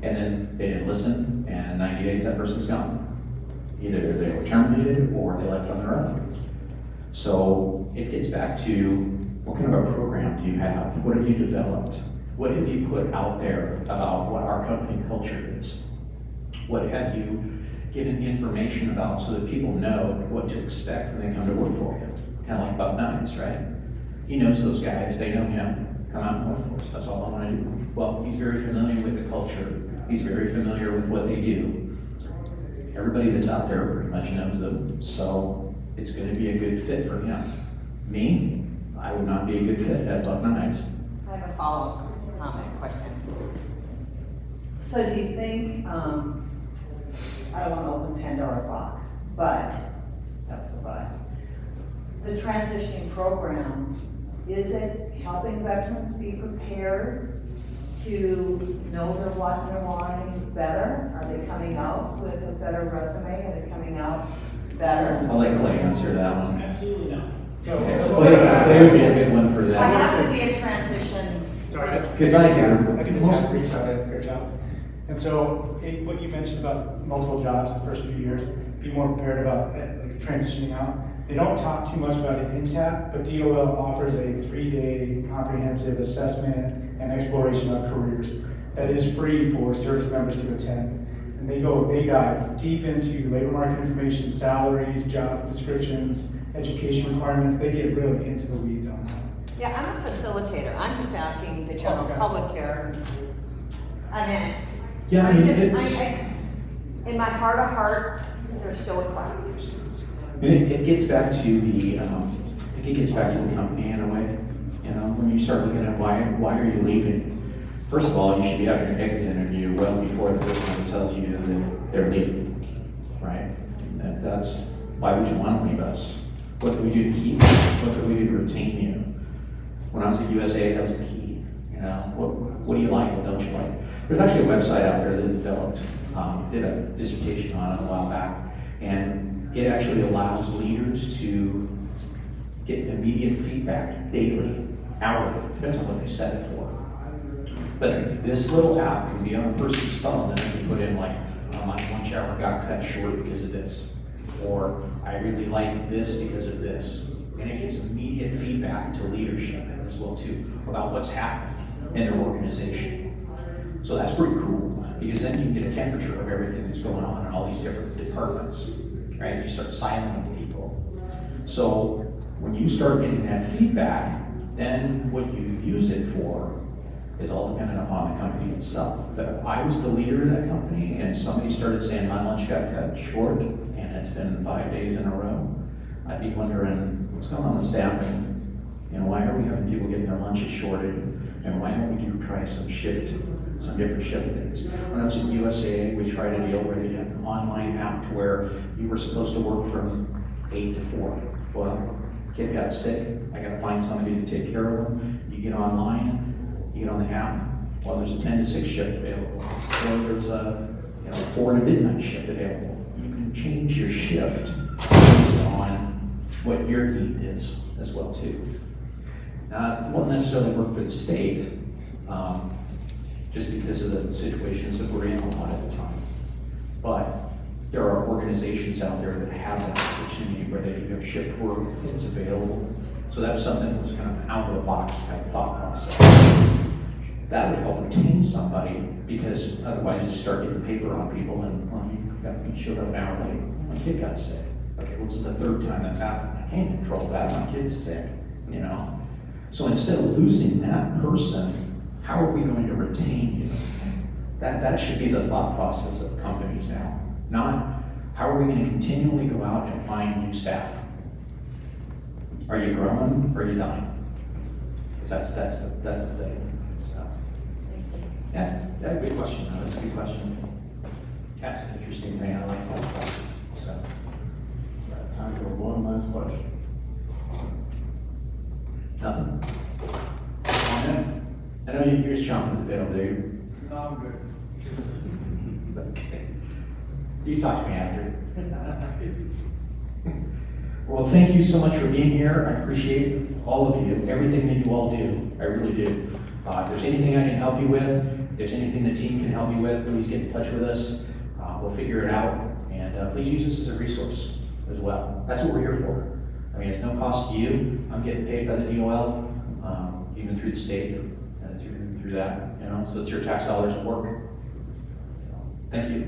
And then they didn't listen, and in 90 days that person's gone. Either they were terminated or they left on their own. So it gets back to, what kind of a program do you have? What have you developed? What have you put out there about what our company culture is? What have you given information about so that people know what to expect when they come to work for you? Kind of like Buck Knives, right? He knows those guys, they know him, come out and work for us, that's all I want to do. Well, he's very familiar with the culture He's very familiar with what they do. Everybody that's out there pretty much knows them, so it's gonna be a good fit for him. Me, I would not be a good fit at Buck Knives. I have a follow-up comment, question. So do you think, I don't want to open Pandora's box, but, that was a but. The transitioning program, is it helping veterans be prepared to know what they're wanting better? Are they coming out with a better resume? Are they coming out better? I'll let Clay answer that one. Absolutely not. So, Clay would be a good one for I that. have to be a transition. sorry. Because I do. I did the tab brief, I did a fair job. And so, what you mentioned about multiple jobs the first few years, be more prepared about like transitioning out. They don't talk too much about it in TAP, but DOL offers a 3-day comprehensive assessment and exploration of careers that is free for service members to attend. And they dive deep into labor market information, salaries, job descriptions, education requirements. They get really into the weeds on that. Yeah, I'm a facilitator. I'm just asking the general Okay. public here. I mean, Yeah, I mean, it's, in my heart of hearts, there's still a cloud. it gets back to the, it gets back to the company in a way. You know, when you start looking at why are you leaving? First of all, you should be having an exit interview well before the person tells you that they're leaving, right? And that's, why would you want to leave us? What do we do to keep you? What do we do to retain you? When I was at USA, that was the key. You know, what do you like? What don't you like? There's actually a website out there that developed, did a dissertation on it a while back, and it actually allows leaders to get immediate feedback daily, hourly, depends on what they set it for. But this little app can be on a person's phone, and they can put in like, my lunch hour got cut short because of this, or I really like this because of this. And it gives immediate feedback to leadership as well too, about what's happening in their organization. So that's pretty cool, because then you can get a temperature of everything that's going on in all these different departments, right? You start silencing people. So when you start getting that feedback, then what you use it for is all dependent upon the company itself. But if I was the leader of that company and somebody started saying my lunch got cut short, and it's been 5 days in a row, I'd be wondering what's going on with staffing. You know, why are we having people getting their lunches shorted? And why don't we try some different shift things? When I was at USAA, we tried a deal where they had an online app to where you were supposed to work from 8 to 4. Well, kid got sick, I gotta find somebody to take care of them. You get online, you get on the app, well, there's a 10 to 6 shift available. Or there's a 4 to midnight shift available. You can change your shift based on what your need is as well too. It won't necessarily work for the state, just because of the situations that we're in a lot of the time. But there are organizations out there that have that opportunity where they do have shift work, it's available. So that's something that was kind of out of the box type thought process. That would help retain somebody, because otherwise you start getting paper on people and, well, you showed up an hour late, my kid got sick. Okay, well, this is the 3rd time that's happened. I can't control that, my kid's sick, you know? So instead of losing that person, how are we going to retain you? That should be the thought process of companies now. Not, how are we going to continually go out and find new staff? Are you growing or are you dying? Because that's the thing. So, yeah, good question. That's a good question. That's an interesting thing. I like that process. So, Time for one last question. nothing. Come on in. I know you're just chomping the bit over there. No, I'm good. Okay. You talk to me after. Well, thank you so much for being here. I appreciate all of you, everything that you all do. I really do. If there's anything I can help you with, if there's anything the team can help you with, please get in touch with us. We'll figure it out. And please use this as a resource as well. That's what we're here for. I mean, it's no cost to you. I'm getting paid by the DOL, even through the state, through that, you know, so it's your tax dollars at work. So, thank you.